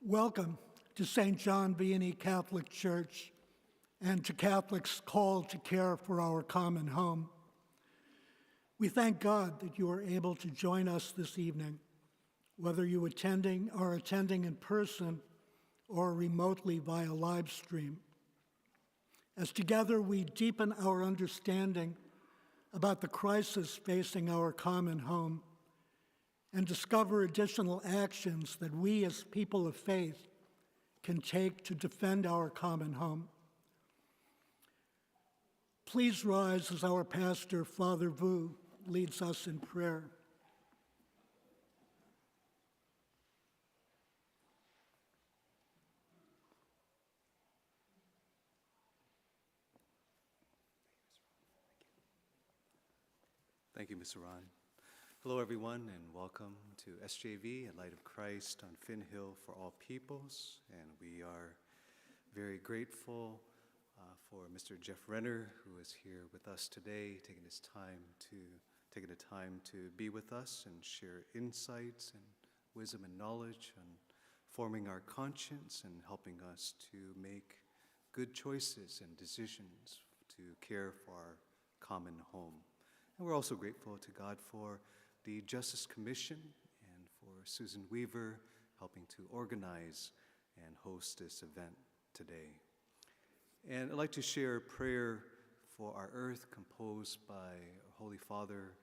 Welcome to St. John Vianney Catholic Church and to Catholics called to care for our common home. We thank God that you are able to join us this evening, whether you are attending in person or remotely via live stream. As together we deepen our understanding about the crisis facing our common home and discover additional actions that we as people of faith can take to defend our common home. Please rise as our pastor, Father Vu, leads us in prayer. Thank you, Mr. Ron. Hello, everyone, and welcome to SJV at Light of Christ on Finn Hill for All Peoples. And we are very grateful for Mr. Jeff Renner, who is here with us today, taking the time to be with us and share insights and wisdom and knowledge on forming our conscience and helping us to make good choices and decisions to care for our common home. And we're also grateful to God for the Justice Commission and for Susan Weaver helping to organize and host this event today. And I'd like to share a prayer for our earth composed by our Holy Father,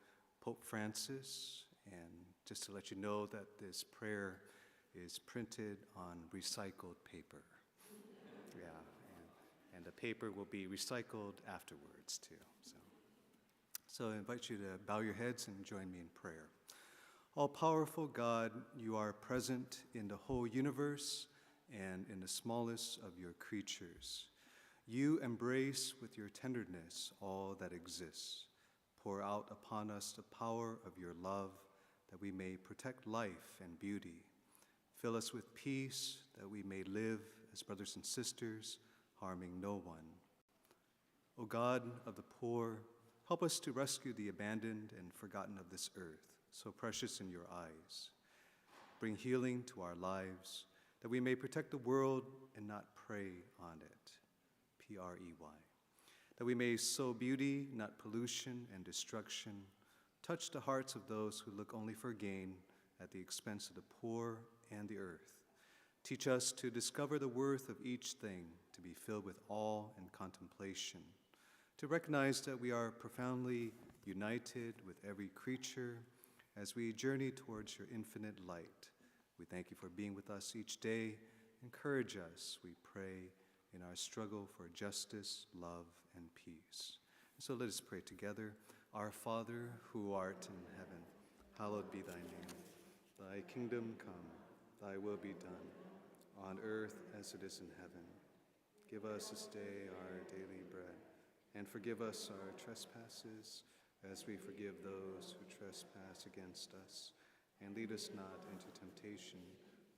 Pope Francis. And just to let you know that this prayer is printed on recycled paper. Yeah, and the paper will be recycled afterwards too. So I invite you to bow your heads and join me in prayer. All-powerful God, you are present in the whole universe and in the smallest of your creatures. You embrace with your tenderness all that exists. Pour out upon us the power of your love that we may protect life and beauty. Fill us with peace that we may live as brothers and sisters, harming no one. O God of the poor, help us to rescue the abandoned and forgotten of this earth, so precious in your eyes. Bring healing to our lives, that we may protect the world and not prey on it. P-R-E-Y. That we may sow beauty, not pollution and destruction. Touch the hearts of those who look only for gain at the expense of the poor and the earth. Teach us to discover the worth of each thing, to be filled with awe and contemplation, to recognize that we are profoundly united with every creature as we journey towards your infinite light. We thank you for being with us each day. Encourage us, we pray, in our struggle for justice, love, and peace. So let us pray together. Our Father, who art in heaven, hallowed be thy name. Thy kingdom come, thy will be done, on earth as it is in heaven. Give us this day our daily bread, and forgive us our trespasses, as we forgive those who trespass against us. And lead us not into temptation,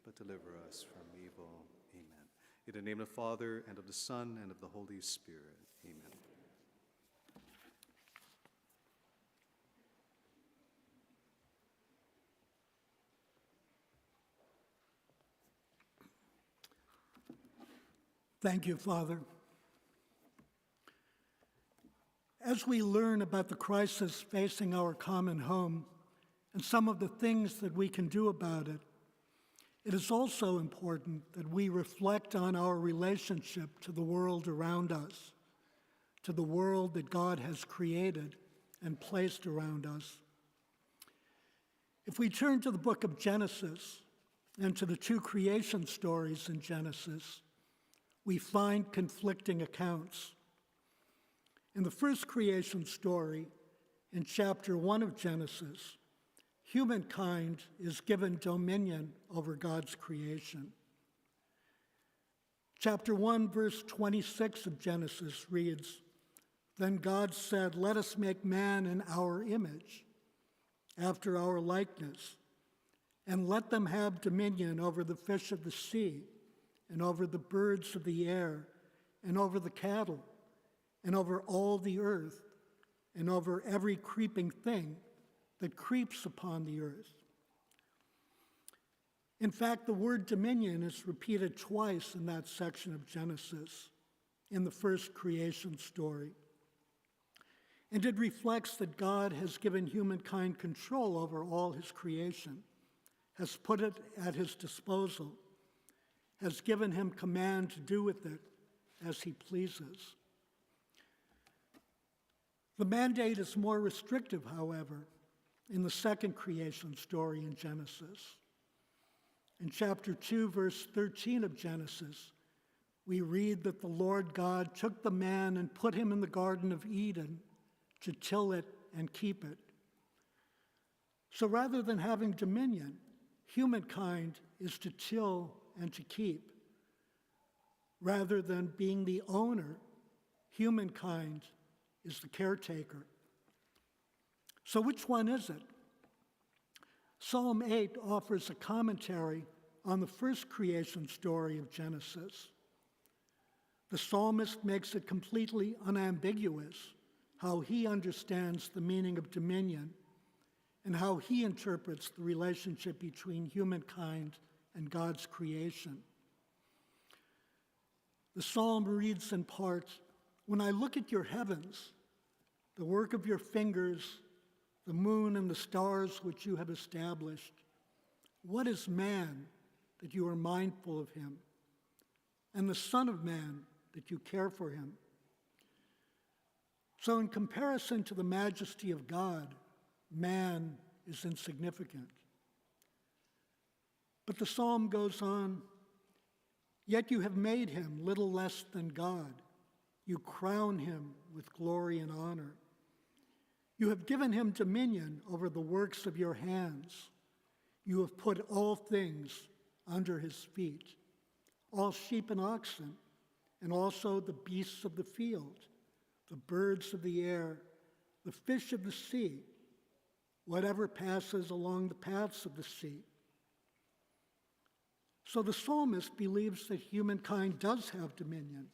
but deliver us from evil. Amen. In the name of the Father, and of the Son, and of the Holy Spirit. Amen. Thank you, Father. As we learn about the crisis facing our common home and some of the things that we can do about it, it is also important that we reflect on our relationship to the world around us, to the world that God has created and placed around us. If we turn to the book of Genesis and to the two creation stories in Genesis, we find conflicting accounts. In the first creation story, in chapter 1 of Genesis, humankind is given dominion over God's creation. Chapter 1, verse 26 of Genesis reads, "Then God said, 'Let us make man in our image, after our likeness, and let them have dominion over the fish of the sea, and over the birds of the air, and over the cattle, and over all the earth, and over every creeping thing that creeps upon the earth.'" In fact, the word dominion is repeated twice in that section of Genesis, in the first creation story. And it reflects that God has given humankind control over all his creation, has put it at his disposal, has given him command to do with it as he pleases. The mandate is more restrictive, however, in the second creation story in Genesis. In chapter 2, verse 13 of Genesis, we read that the Lord God took the man and put him in the Garden of Eden to till it and keep it. So rather than having dominion, humankind is to till and to keep. Rather than being the owner, humankind is the caretaker. So which one is it? Psalm 8 offers a commentary on the first creation story of Genesis. The psalmist makes it completely unambiguous how he understands the meaning of dominion and how he interprets the relationship between humankind and God's creation. The psalm reads in part, "When I look at your heavens, the work of your fingers, the moon and the stars which you have established, what is man that you are mindful of him, and the Son of Man that you care for him?" So in comparison to the majesty of God, man is insignificant. But the psalm goes on, "Yet you have made him little less than God. You crown him with glory and honor. You have given him dominion over the works of your hands. You have put all things under his feet, all sheep and oxen, and also the beasts of the field, the birds of the air, the fish of the sea, whatever passes along the paths of the sea." So the psalmist believes that humankind does have dominion,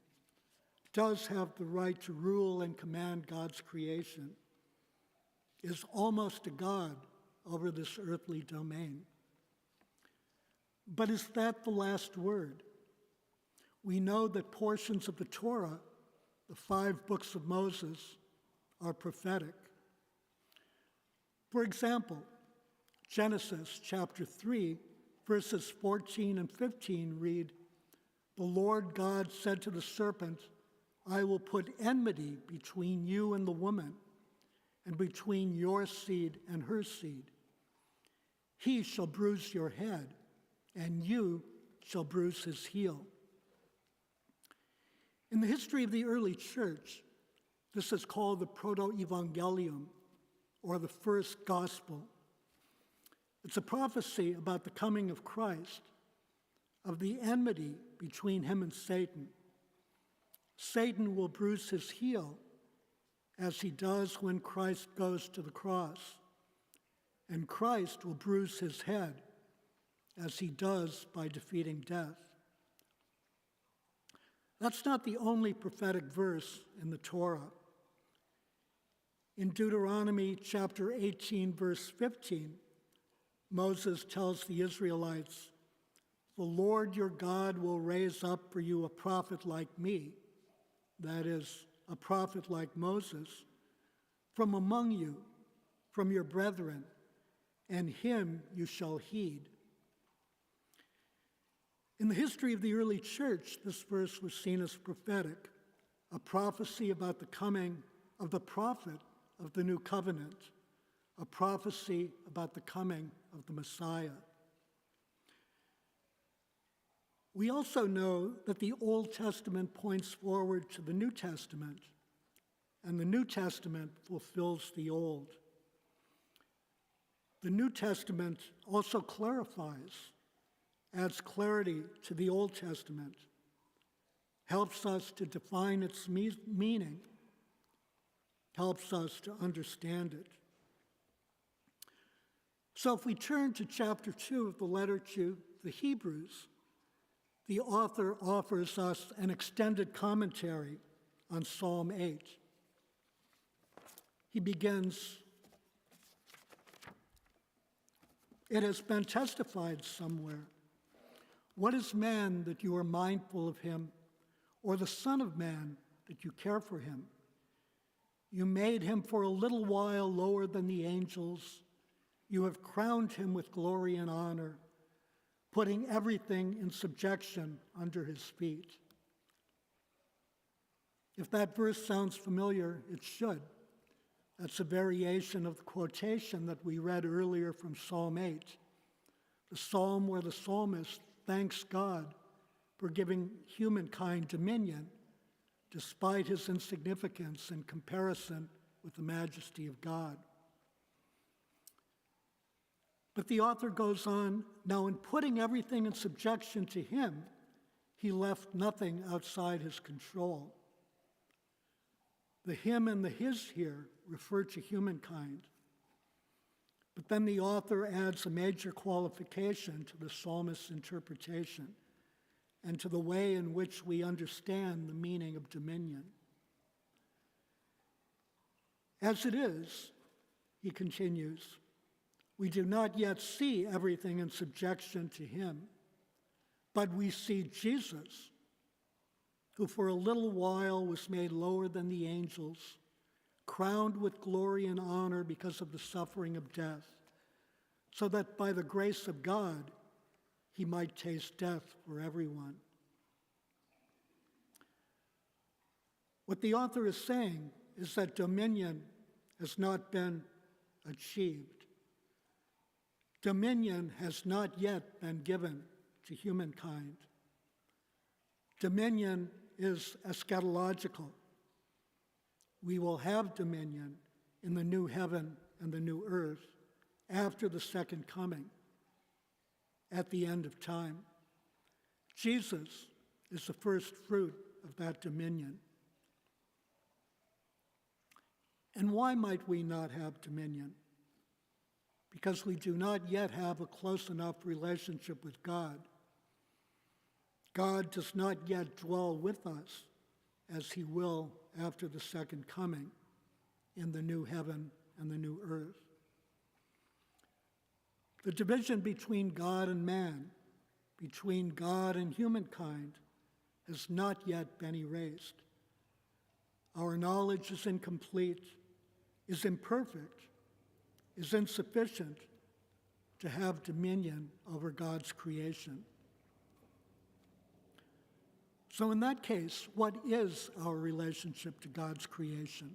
does have the right to rule and command God's creation, is almost a God over this earthly domain. But is that the last word? We know that portions of the Torah, the 5 books of Moses, are prophetic. For example, Genesis chapter 3, verses 14 and 15 read, "The Lord God said to the serpent, I will put enmity between you and the woman, and between your seed and her seed. He shall bruise your head, and you shall bruise his heel." In the history of the early church, this is called the Proto-Evangelium, or the first gospel. It's a prophecy about the coming of Christ, of the enmity between him and Satan. Satan will bruise his heel, as he does when Christ goes to the cross, and Christ will bruise his head, as he does by defeating death. That's not the only prophetic verse in the Torah. In Deuteronomy chapter 18, verse 15, Moses tells the Israelites, "The Lord your God will raise up for you a prophet like me," that is, a prophet like Moses, "from among you, from your brethren, and him you shall heed." In the history of the early church, this verse was seen as prophetic, a prophecy about the coming of the prophet of the new covenant, a prophecy about the coming of the Messiah. We also know that the Old Testament points forward to the New Testament, and the New Testament fulfills the Old. The New Testament also clarifies, adds clarity to the Old Testament, helps us to define its meaning, helps us to understand it. So if we turn to chapter 2 of the letter to the Hebrews, the author offers us an extended commentary on Psalm 8. He begins, "It has been testified somewhere, What is man that you are mindful of him, or the Son of Man that you care for him? You made him for a little while lower than the angels. You have crowned him with glory and honor, putting everything in subjection under his feet. If that verse sounds familiar, it should. That's a variation of the quotation that we read earlier from Psalm 8, the psalm where the psalmist thanks God for giving humankind dominion despite his insignificance in comparison with the majesty of God. But the author goes on, now in putting everything in subjection to him, he left nothing outside his control. The him and the his here refer to humankind. But then the author adds a major qualification to the psalmist's interpretation and to the way in which we understand the meaning of dominion. As it is, he continues, we do not yet see everything in subjection to him, but we see Jesus, who for a little while was made lower than the angels, crowned with glory and honor because of the suffering of death, so that by the grace of God he might taste death for everyone. What the author is saying is that dominion has not been achieved. Dominion has not yet been given to humankind. Dominion is eschatological. We will have dominion in the new heaven and the new earth after the second coming, at the end of time. Jesus is the first fruit of that dominion. And why might we not have dominion? Because we do not yet have a close enough relationship with God. God does not yet dwell with us as he will after the second coming in the new heaven and the new earth. The division between God and man, between God and humankind, has not yet been erased. Our knowledge is incomplete, is imperfect, is insufficient to have dominion over God's creation. So in that case, what is our relationship to God's creation?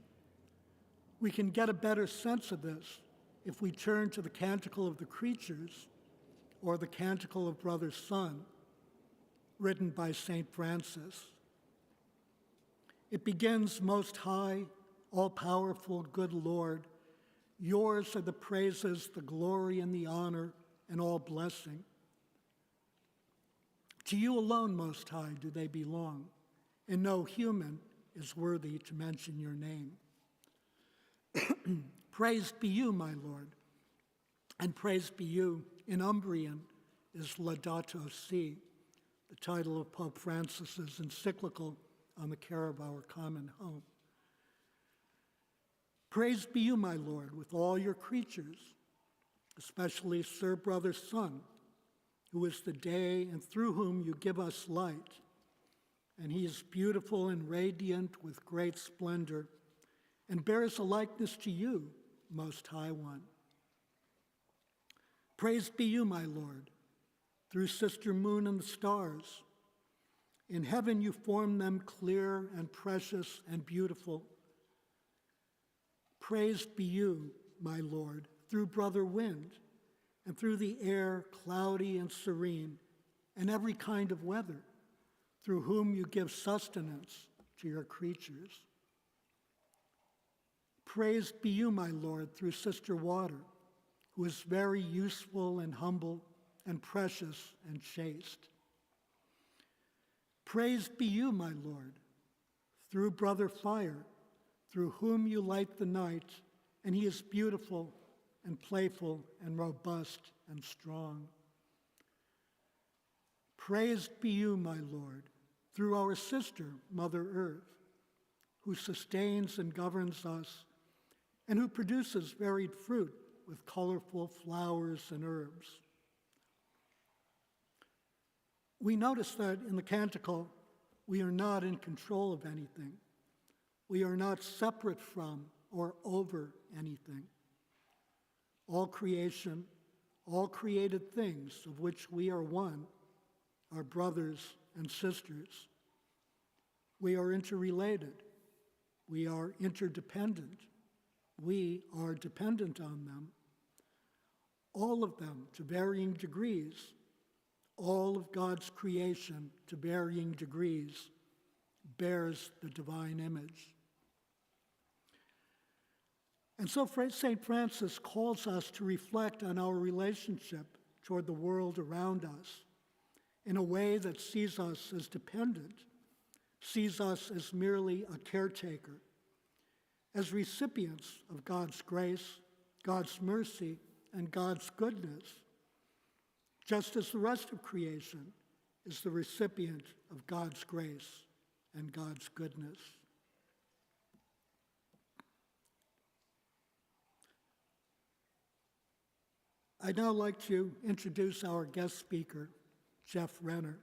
We can get a better sense of this if we turn to the Canticle of the Creatures or the Canticle of Brother Sun, written by St. Francis. It begins, Most High, all-powerful, good Lord, yours are the praises, the glory, and the honor, and all blessing. To you alone, Most High, do they belong, and no human is worthy to mention your name. Praised be you, my Lord, and praised be you. In Umbrian is Laudato Si, the title of Pope Francis's encyclical on the care of our common home. Praised be you, my Lord, with all your creatures, especially Sir Brother Sun, who is the day and through whom you give us light, and he is beautiful and radiant with great splendor, and bears a likeness to you, Most High One. Praised be you, my Lord, through Sister Moon and the stars. In heaven you form them clear and precious and beautiful. Praised be you, my Lord, through Brother Wind, and through the air cloudy and serene, and every kind of weather, through whom you give sustenance to your creatures. Praised be you, my Lord, through Sister Water, who is very useful and humble and precious and chaste. Praised be you, my Lord, through Brother Fire, through whom you light the night, and he is beautiful and playful and robust and strong. Praised be you, my Lord, through our sister, Mother Earth, who sustains and governs us, and who produces varied fruit with colorful flowers and herbs. We notice that in the canticle, we are not in control of anything. We are not separate from or over anything. All creation, all created things of which we are one, are brothers and sisters. We are interrelated. We are interdependent. We are dependent on them. All of them to varying degrees. All of God's creation to varying degrees bears the divine image. And so St. Francis calls us to reflect on our relationship toward the world around us in a way that sees us as dependent, sees us as merely a caretaker, as recipients of God's grace, God's mercy, and God's goodness, just as the rest of creation is the recipient of God's grace and God's goodness. I'd now like to introduce our guest speaker, Jeff Renner.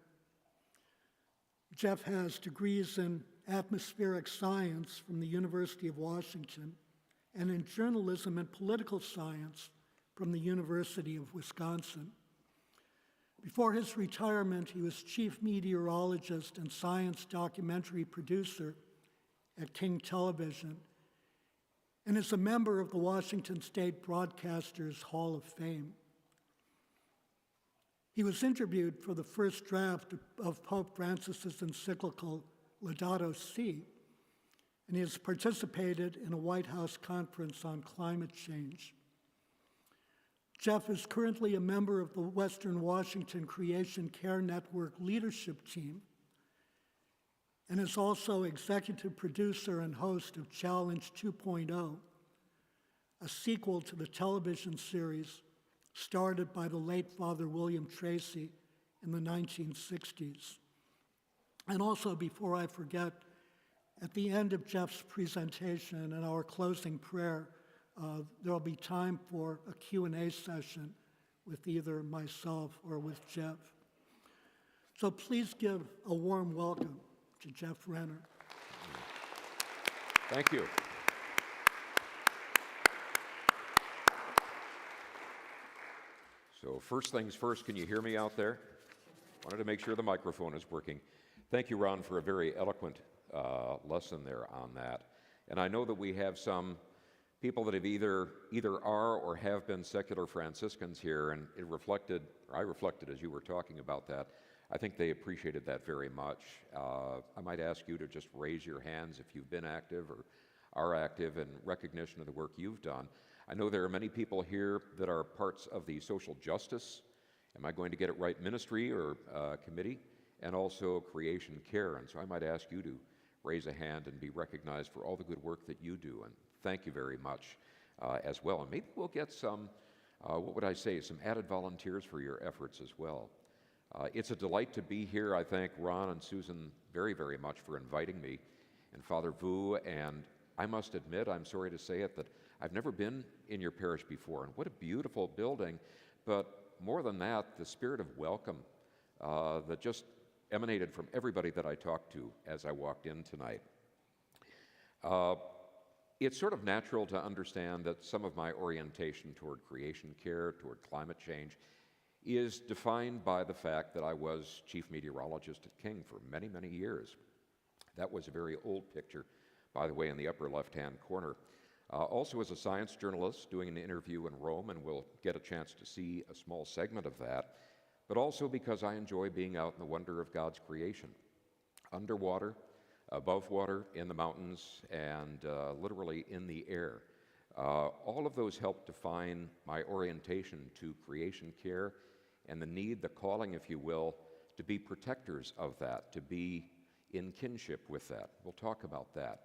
Jeff has degrees in atmospheric science from the University of Washington and in journalism and political science from the University of Wisconsin. Before his retirement, he was chief meteorologist and science documentary producer at King Television and is a member of the Washington State Broadcasters Hall of Fame. He was interviewed for the first draft of Pope Francis's encyclical Laudato Si, and he has participated in a White House conference on climate change. Jeff is currently a member of the Western Washington Creation Care Network leadership team and is also executive producer and host of Challenge 2.0, a sequel to the television series started by the late Father William Tracy in the 1960s. And also, before I forget, at the end of Jeff's presentation and our closing prayer, there will be time for a Q&A session with either myself or with Jeff. So please give a warm welcome to Jeff Renner. Thank you. So first things first, can you hear me out there? Wanted to make sure the microphone is working. Thank you, Ron, for a very eloquent lesson there on that. And I know that we have some people that have either are or have been secular Franciscans here, and I reflected as you were talking about that. I think they appreciated that very much. I might ask you to just raise your hands if you've been active or are active in recognition of the work you've done. I know there are many people here that are parts of the social justice, am I going to get it right, ministry or committee, and also creation care. And so I might ask you to raise a hand and be recognized for all the good work that you do. And thank you very much as well. And maybe we'll get some, some added volunteers for your efforts as well. It's a delight to be here. I thank Ron and Susan very, very much for inviting me, and Father Vu. And I must admit, I'm sorry to say it, that I've never been in your parish before. And what a beautiful building. But more than that, the spirit of welcome that just emanated from everybody that I talked to as I walked in tonight. It's sort of natural to understand that some of my orientation toward creation care, toward climate change, is defined by the fact that I was chief meteorologist at King for many, many years. That was a very old picture, by the way, in the upper left-hand corner. Also as a science journalist, doing an interview in Rome, and we'll get a chance to see a small segment of that, but also because I enjoy being out in the wonder of God's creation, underwater, above water, in the mountains, and literally in the air. All of those help define my orientation to creation care and the need, the calling, if you will, to be protectors of that, to be in kinship with that. We'll talk about that.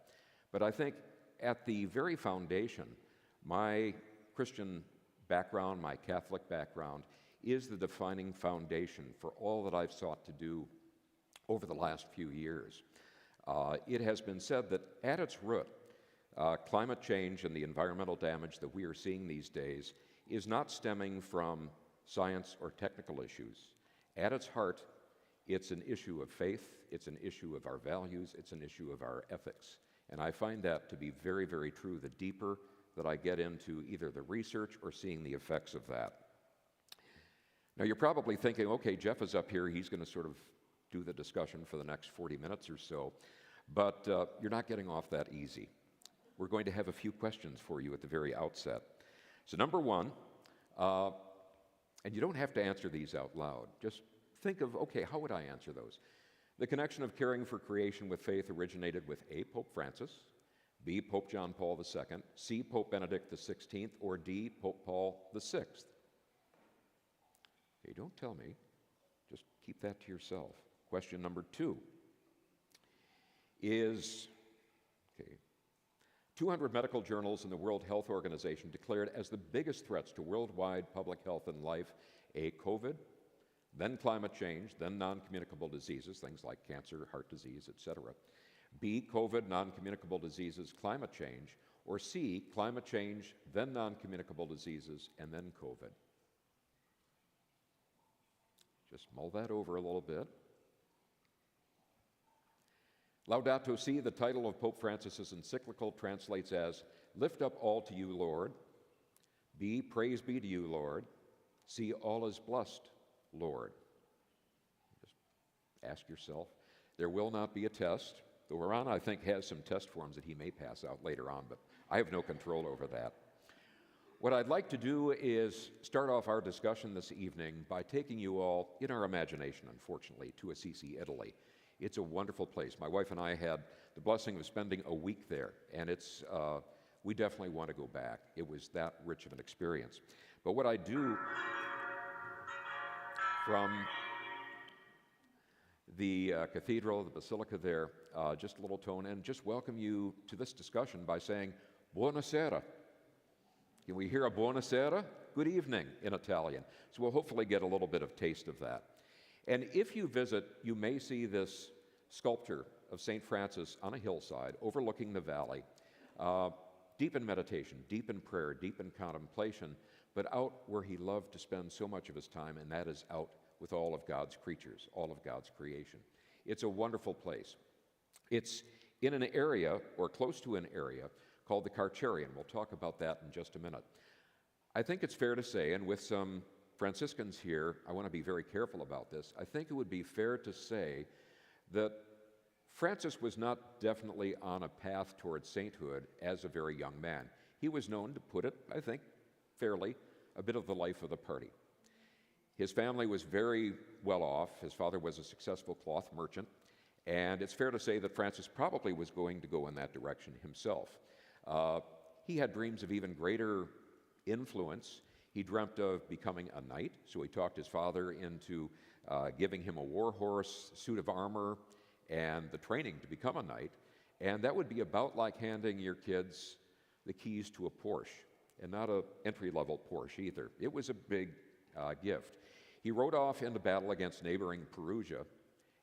But I think at the very foundation, my Christian background, my Catholic background, is the defining foundation for all that I've sought to do over the last few years. It has been said that at its root, climate change and the environmental damage that we are seeing these days is not stemming from science or technical issues. At its heart, It's an issue of faith, it's an issue of our values, it's an issue of our ethics. And I find that to be very, very true the deeper that I get into either the research or seeing the effects of that. Now, you're probably thinking, okay, Jeff is up here, he's going to sort of do the discussion for the next 40 minutes or so, but you're not getting off that easy. We're going to have a few questions for you at the very outset. So number one, and you don't have to answer these out loud, just think of, okay, how would I answer those? The connection of caring for creation with faith originated with A, Pope Francis, B, Pope John Paul II, C, Pope Benedict XVI, or D, Pope Paul VI. Okay, don't tell me. Just keep that to yourself. Question number two is, okay, 200 medical journals in the World Health Organization declared as the biggest threats to worldwide public health and life, A, COVID, then climate change, then non-communicable diseases, things like cancer, heart disease, etc. B, COVID, non-communicable diseases, climate change, or C, climate change, then non-communicable diseases, and then COVID. Just mull that over a little bit. Laudato Si, the title of Pope Francis's encyclical, translates as, "Lift up all to you, Lord." B, "Praise be to you, Lord." C, "All is blessed, Lord." Just ask yourself. There will not be a test. Though Ron, I think, has some test forms that he may pass out later on, but I have no control over that. What I'd like to do is start off our discussion this evening by taking you all, in our imagination, unfortunately, to Assisi, Italy. It's a wonderful place. My wife and I had the blessing of spending a week there, and we definitely want to go back. It was that rich of an experience. But what I do from the cathedral, the basilica there, just a little tone, and just welcome you to this discussion by saying, "Buonasera." Can we hear a "buonasera"? Good evening in Italian. So we'll hopefully get a little bit of taste of that. And if you visit, you may see this sculpture of St. Francis on a hillside overlooking the valley, deep in meditation, deep in prayer, deep in contemplation, but out where he loved to spend so much of his time, and that is out with all of God's creatures, all of God's creation. It's a wonderful place. It's in an area, or close to an area, called the Carcerian. We'll talk about that in just a minute. I think it's fair to say, and with some Franciscans here, I want to be very careful about this, I think it would be fair to say that Francis was not definitely on a path towards sainthood as a very young man. He was known, to put it, I think, fairly, a bit of the life of the party. His family was very well off. His father was a successful cloth merchant, and it's fair to say that Francis probably was going to go in that direction himself. He had dreams of even greater influence. He dreamt of becoming a knight, so he talked his father into giving him a war horse, suit of armor, and the training to become a knight. And that would be about like handing your kids the keys to a Porsche, and not an entry-level Porsche either. It was a big gift. He rode off into battle against neighboring Perugia,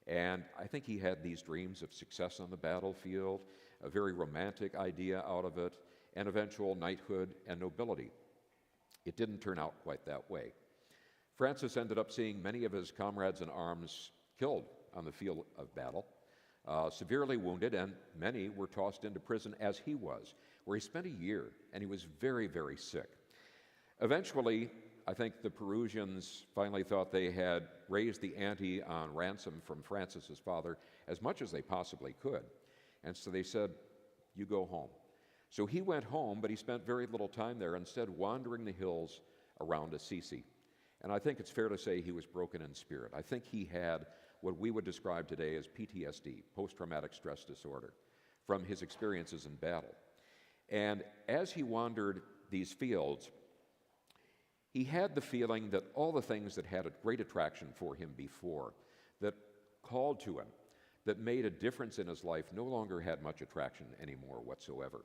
and I think he had these dreams of success on the battlefield, a very romantic idea out of it, and eventual knighthood and nobility. It didn't turn out quite that way. Francis ended up seeing many of his comrades in arms killed on the field of battle, severely wounded, and many were tossed into prison as he was, where he spent a year, and he was very, very sick. Eventually, I think the Perusians finally thought they had raised the ante on ransom from Francis's father as much as they possibly could. And so they said, "You go home." So he went home, but he spent very little time there, instead wandering the hills around Assisi. And I think it's fair to say he was broken in spirit. I think he had what we would describe today as PTSD, post-traumatic stress disorder, from his experiences in battle. And as he wandered these fields, he had the feeling that all the things that had a great attraction for him before, that called to him, that made a difference in his life, no longer had much attraction anymore whatsoever.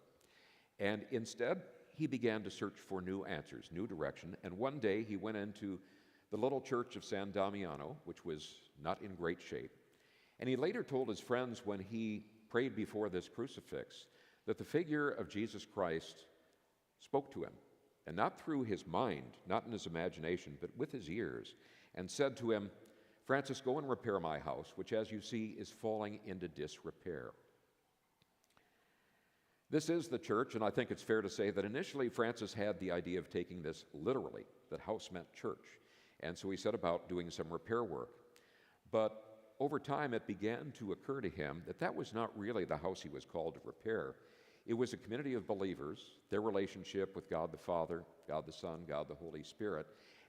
And instead, he began to search for new answers, new direction, and one day he went into the little church of San Damiano, which was not in great shape, and he later told his friends when he prayed before this crucifix that the figure of Jesus Christ spoke to him, and not through his mind, not in his imagination, but with his ears, and said to him, Francis, go and repair my house, which as you see is falling into disrepair. This is the church, and I think it's fair to say that initially Francis had the idea of taking this literally, that house meant church. And so he set about doing some repair work. But over time, it began to occur to him that that was not really the house he was called to repair. It was a community of believers, their relationship with God the Father, God the Son, God the Holy Spirit,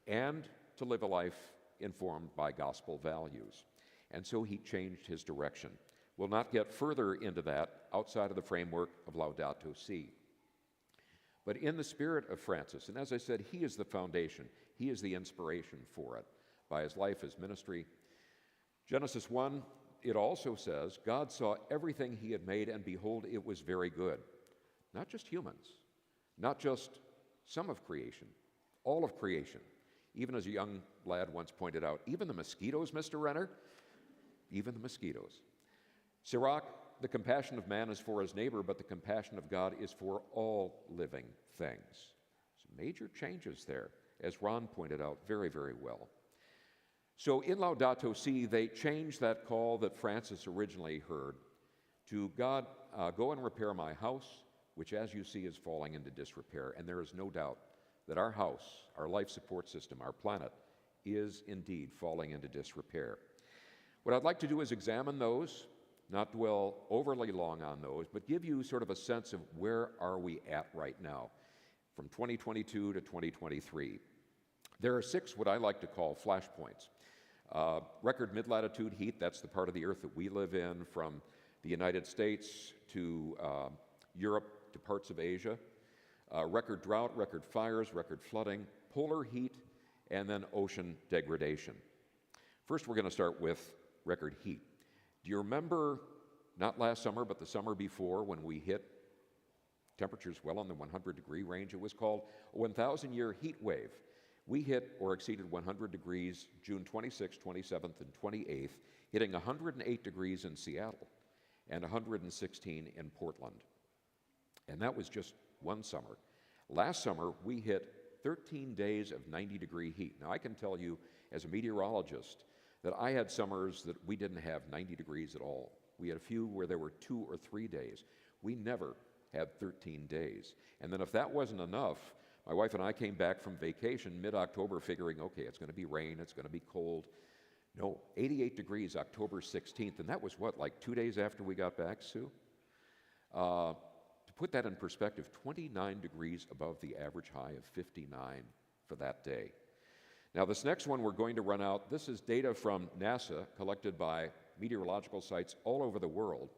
and to live a life informed by gospel values. And so he changed his direction. We'll not get further into that outside of the framework of Laudato Si. But in the spirit of Francis, and as I said, he is the foundation, he is the inspiration for it by his life, his ministry. Genesis 1, it also says, God saw everything he had made, and behold, it was very good. Not just humans, not just some of creation, all of creation. Even as a young lad once pointed out, even the mosquitoes, Mr. Renner, even the mosquitoes. Sirach, the compassion of man is for his neighbor, but the compassion of God is for all living things. Some major changes there, as Ron pointed out very, very well. So in Laudato Si, they changed that call that Francis originally heard to God, go and repair my house, which as you see is falling into disrepair. And there is no doubt that our house, our life support system, our planet, is indeed falling into disrepair. What I'd like to do is examine those, not dwell overly long on those, but give you sort of a sense of where are we at right now from 2022 to 2023. There are 6 what I like to call flashpoints. Record mid-latitude heat, that's the part of the Earth that we live in, from the United States to Europe to parts of Asia. Record drought, record fires, record flooding, polar heat, and then ocean degradation. First, we're going to start with record heat. Do you remember, not last summer, but the summer before, when we hit temperatures well in the 100-degree range? It was called a 1,000-year heat wave. We hit or exceeded 100 degrees June 26th, 27th, and 28th, hitting 108 degrees in Seattle and 116 in Portland. And that was just one summer. Last summer, we hit 13 days of 90-degree heat. Now, I can tell you, as a meteorologist, that I had summers that we didn't have 90 degrees at all. We had a few where there were 2 or 3 days. We never had 13 days. And then if that wasn't enough, my wife and I came back from vacation mid-October figuring, okay, it's going to be rain, it's going to be cold. No, 88 degrees October 16th, and that was what, like 2 days after we got back, Sue? To put that in perspective, 29 degrees above the average high of 59 for that day. Now, this next one we're going to run out, this is data from NASA collected by meteorological sites all over the world,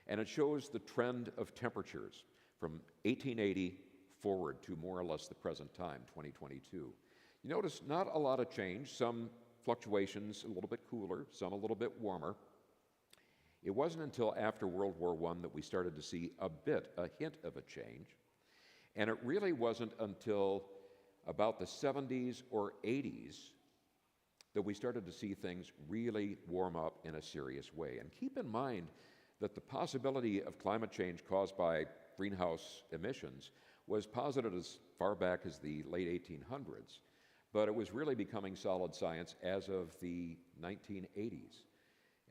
and it shows the trend of temperatures from 1880 forward to more or less the present time, 2022. You notice not a lot of change, some fluctuations a little bit cooler, some a little bit warmer. It wasn't until after World War I that we started to see a hint of a change, and it really wasn't until about the 70s or 80s that we started to see things really warm up in a serious way. And keep in mind that the possibility of climate change caused by greenhouse emissions was posited as far back as the late 1800s, but it was really becoming solid science as of the 1980s.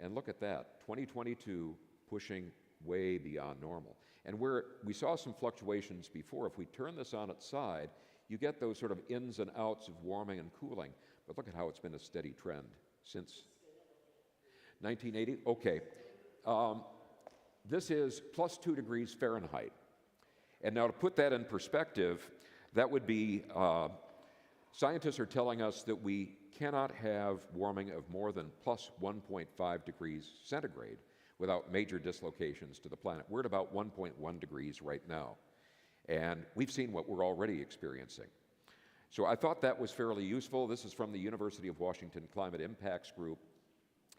And look at that, 2022 pushing way beyond normal. And where we saw some fluctuations before, if we turn this on its side, you get those sort of ins and outs of warming and cooling. But look at how it's been a steady trend since 1980. Okay, this is plus 2 degrees Fahrenheit. And now to put that in perspective, that would be, scientists are telling us that we cannot have warming of more than plus 1.5 degrees centigrade without major dislocations to the planet. We're at about 1.1 degrees right now. And we've seen what we're already experiencing. So I thought that was fairly useful. This is from the University of Washington Climate Impacts Group.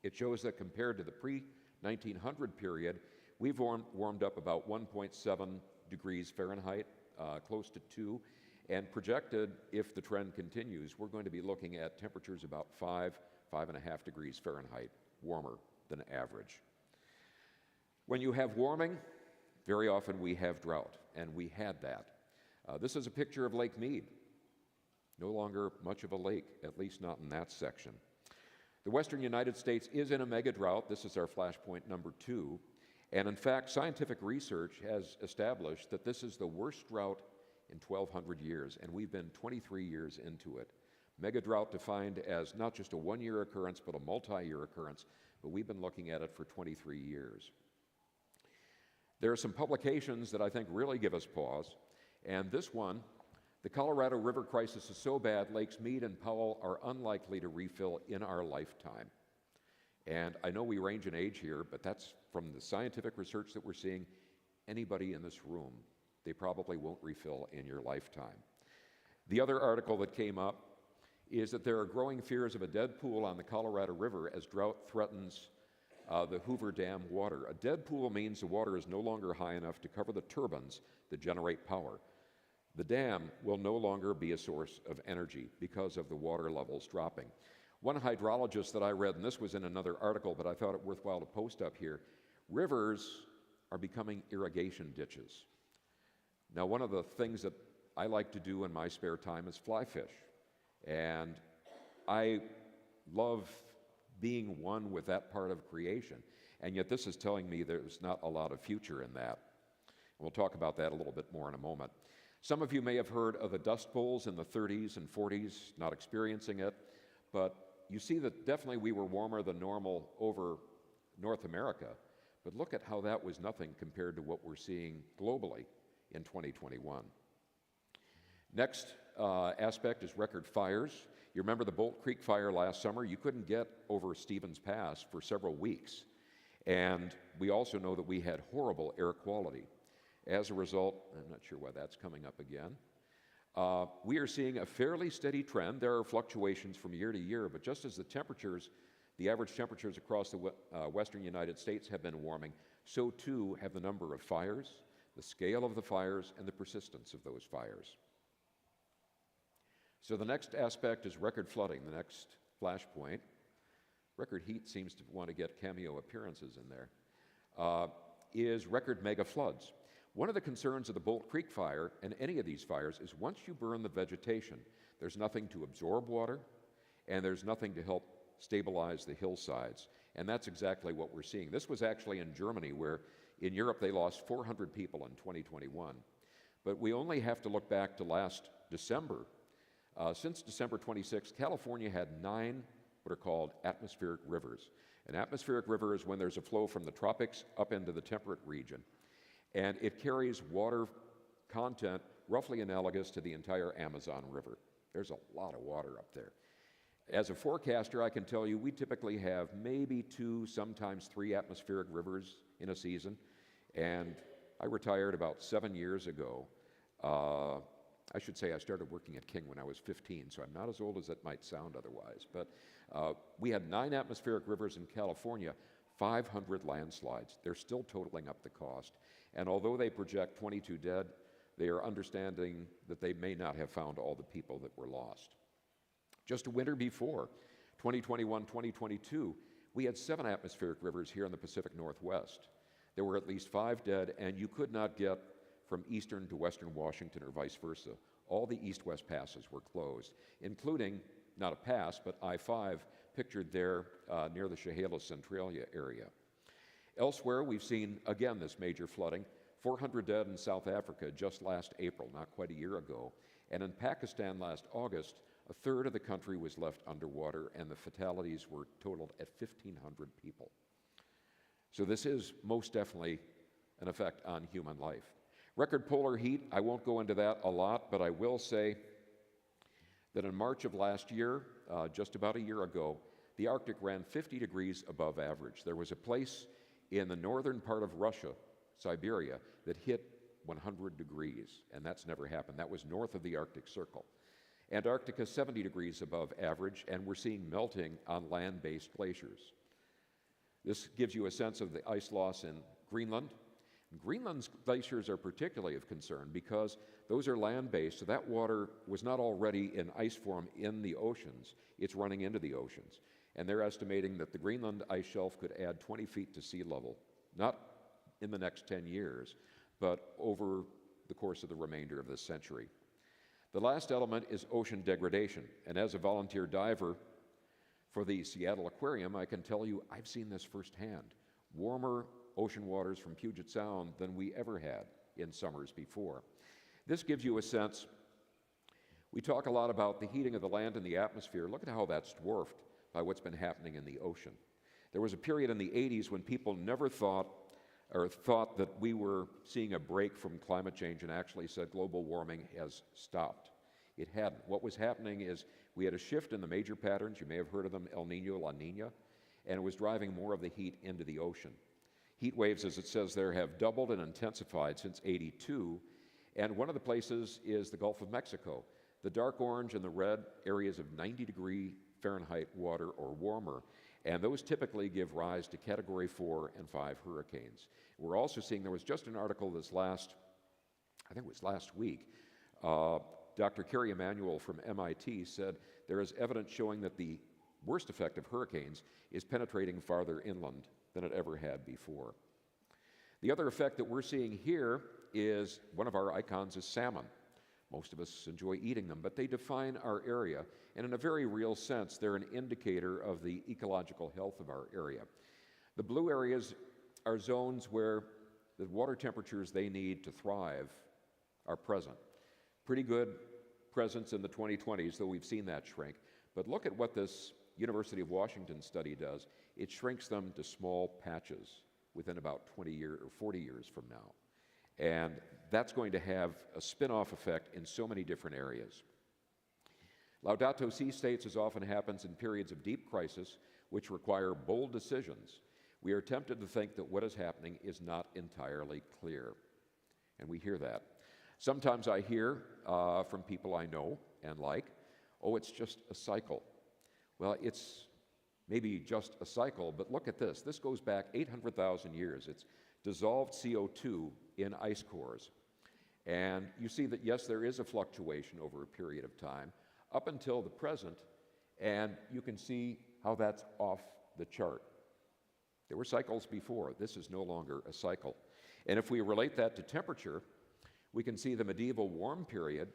It shows that compared to the pre-1900 period, we've warmed up about 1.7 degrees Fahrenheit, close to 2, and projected, if the trend continues, we're going to be looking at temperatures about 5.5 degrees Fahrenheit warmer than average. When you have warming, very often we have drought, and we had that. This is a picture of Lake Mead. No longer much of a lake, at least not in that section. The western United States is in a mega drought. This is our flashpoint number 2. And in fact, scientific research has established that this is the worst drought in 1,200 years, and we've been 23 years into it. Mega drought defined as not just a one-year occurrence, but a multi-year occurrence, but we've been looking at it for 23 years. There are some publications that I think really give us pause, and this one, the Colorado River crisis is so bad, Lakes Mead and Powell are unlikely to refill in our lifetime. And I know we range in age here, but that's from the scientific research that we're seeing. Anybody in this room, they probably won't refill in your lifetime. The other article that came up is that there are growing fears of a dead pool on the Colorado River as drought threatens the Hoover Dam water. A dead pool means the water is no longer high enough to cover the turbines that generate power. The dam will no longer be a source of energy because of the water levels dropping. One hydrologist that I read, and this was in another article, but I thought it worthwhile to post up here, rivers are becoming irrigation ditches. Now, one of the things that I like to do in my spare time is fly fish. And I love being one with that part of creation. And yet this is telling me there's not a lot of future in that. And we'll talk about that a little bit more in a moment. Some of you may have heard of the Dust Bowls in the 30s and 40s, not experiencing it, but you see that definitely we were warmer than normal over North America. But look at how that was nothing compared to what we're seeing globally in 2021. Next aspect is record fires. You remember the Bolt Creek fire last summer? You couldn't get over Stevens Pass for several weeks. And we also know that we had horrible air quality. As a result, I'm not sure why that's coming up again. We are seeing a fairly steady trend. There are fluctuations from year to year, but just as the average temperatures across the western United States have been warming, so too have the number of fires, the scale of the fires, and the persistence of those fires. So the next aspect is record flooding, the next flashpoint. Record heat seems to want to get cameo appearances in there. Is record mega floods. One of the concerns of the Bolt Creek fire and any of these fires is once you burn the vegetation, there's nothing to absorb water and there's nothing to help stabilize the hillsides. And that's exactly what we're seeing. This was actually in Germany, where in Europe they lost 400 people in 2021. But we only have to look back to last December. Since December 26th, California had 9 what are called atmospheric rivers. An atmospheric river is when there's a flow from the tropics up into the temperate region. And it carries water content roughly analogous to the entire Amazon River. There's a lot of water up there. As a forecaster, I can tell you we typically have maybe 2, sometimes 3 atmospheric rivers in a season. And I retired about 7 years ago. I should say I started working at King when I was 15, so I'm not as old as it might sound otherwise. But we had 9 atmospheric rivers in California, 500 landslides. They're still totaling up the cost. And although they project 22 dead, they are understanding that they may not have found all the people that were lost. Just a winter before, 2021-2022, we had 7 atmospheric rivers here in the Pacific Northwest. There were at least 5 dead, and you could not get from eastern to western Washington or vice versa. All the east-west passes were closed, including, not a pass, but I-5 pictured there near the Chehalis Centralia area. Elsewhere, we've seen, again, this major flooding. 400 dead in South Africa just last April, not quite a year ago. And in Pakistan last August, a third of the country was left underwater, and the fatalities were totaled at 1,500 people. So this is most definitely an effect on human life. Record polar heat, I won't go into that a lot, but I will say that in March of last year, just about a year ago, the Arctic ran 50 degrees above average. There was a place in the northern part of Russia, Siberia, that hit 100 degrees, and that's never happened. That was north of the Arctic Circle. Antarctica, 70 degrees above average, and we're seeing melting on land-based glaciers. This gives you a sense of the ice loss in Greenland. Greenland's glaciers are particularly of concern because those are land-based, so that water was not already in ice form in the oceans. It's running into the oceans. And they're estimating that the Greenland ice shelf could add 20 feet to sea level, not in the next 10 years, but over the course of the remainder of this century. The last element is ocean degradation. And as a volunteer diver, For the Seattle Aquarium, I can tell you I've seen this firsthand. Warmer ocean waters from Puget Sound than we ever had in summers before. This gives you a sense. We talk a lot about the heating of the land and the atmosphere. Look at how that's dwarfed by what's been happening in the ocean. There was a period in the 80s when people never thought that we were seeing a break from climate change and actually said global warming has stopped. It hadn't. What was happening is we had a shift in the major patterns. You may have heard of them, El Nino, La Nina, and it was driving more of the heat into the ocean. Heat waves, as it says there, have doubled and intensified since '82, and one of the places is the Gulf of Mexico. The dark orange and the red areas of 90-degree Fahrenheit water or warmer, and those typically give rise to Category 4 and 5 hurricanes. We're also seeing, there was just an article I think it was last week, Dr. Kerry Emanuel from MIT said there is evidence showing that the worst effect of hurricanes is penetrating farther inland than it ever had before. The other effect that we're seeing here is one of our icons is salmon. Most of us enjoy eating them, but they define our area, and in a very real sense, they're an indicator of the ecological health of our area. The blue areas are zones where the water temperatures they need to thrive are present. Pretty good presence in the 2020s, though we've seen that shrink. But look at what this University of Washington study does. It shrinks them to small patches within about 20 years or 40 years from now. And that's going to have a spin-off effect in so many different areas. Laudato Si states, as often happens in periods of deep crisis, which require bold decisions, we are tempted to think that what is happening is not entirely clear. And we hear that. Sometimes I hear from people I know and like, oh, it's just a cycle. Well, it's maybe just a cycle, but look at this. This goes back 800,000 years. It's dissolved CO2 in ice cores. And you see that, yes, there is a fluctuation over a period of time up until the present, and you can see how that's off the chart. There were cycles before. This is no longer a cycle. And if we relate that to temperature, we can see the medieval warm period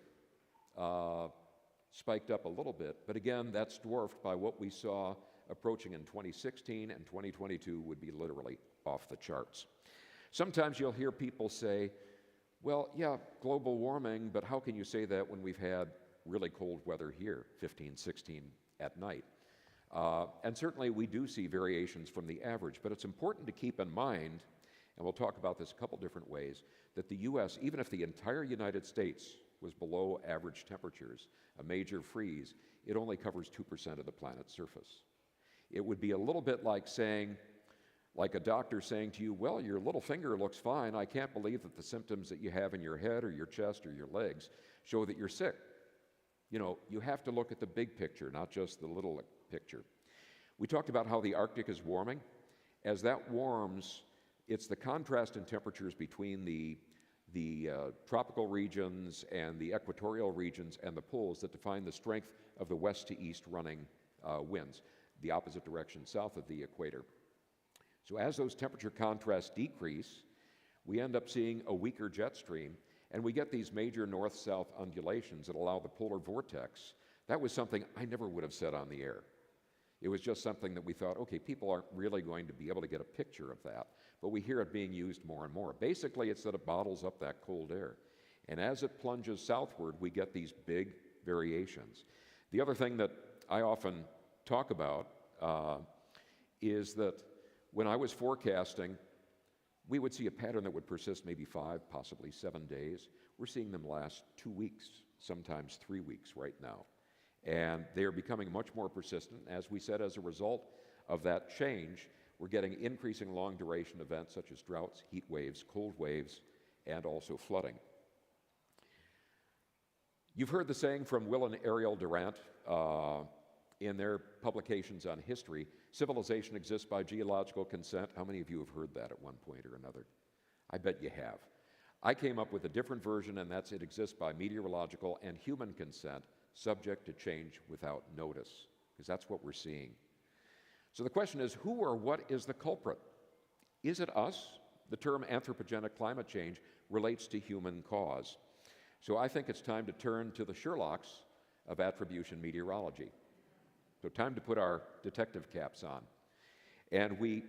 spiked up a little bit, but again, that's dwarfed by what we saw approaching in 2016, and 2022 would be literally off the charts. Sometimes you'll hear people say, well, yeah, global warming, but how can you say that when we've had really cold weather here, 15, 16 at night? And certainly we do see variations from the average, but it's important to keep in mind, and we'll talk about this a couple different ways, that the U.S., even if the entire United States was below average temperatures, a major freeze, it only covers 2% of the planet's surface. It would be a little bit like saying, like a doctor saying to you, well, your little finger looks fine. I can't believe that the symptoms that you have in your head or your chest or your legs show that you're sick. You know, you have to look at the big picture, not just the little picture. We talked about how the Arctic is warming. As that warms, it's the contrast in temperatures between the tropical regions and the equatorial regions and the poles that define the strength of the west to east running winds, the opposite direction south of the equator. So as those temperature contrasts decrease, we end up seeing a weaker jet stream, and we get these major north-south undulations that allow the polar vortex. That was something I never would have said on the air. It was just something that we thought, okay, people aren't really going to be able to get a picture of that, but we hear it being used more and more. Basically, it's that it bottles up that cold air. And as it plunges southward, we get these big variations. The other thing that I often talk about is that when I was forecasting, we would see a pattern that would persist maybe 5, possibly 7 days. We're seeing them last 2 weeks, sometimes 3 weeks right now. And they are becoming much more persistent. As we said, as a result of that change, we're getting increasing long-duration events such as droughts, heat waves, cold waves, and also flooding. You've heard the saying from Will and Ariel Durant in their publications on history, civilization exists by geological consent. How many of you have heard that at one point or another? I bet you have. I came up with a different version, and that's it exists by meteorological and human consent, subject to change without notice, because that's what we're seeing. So the question is, who or what is the culprit? Is it us? The term anthropogenic climate change relates to human cause. So I think it's time to turn to the Sherlocks of attribution meteorology. So time to put our detective caps on. And we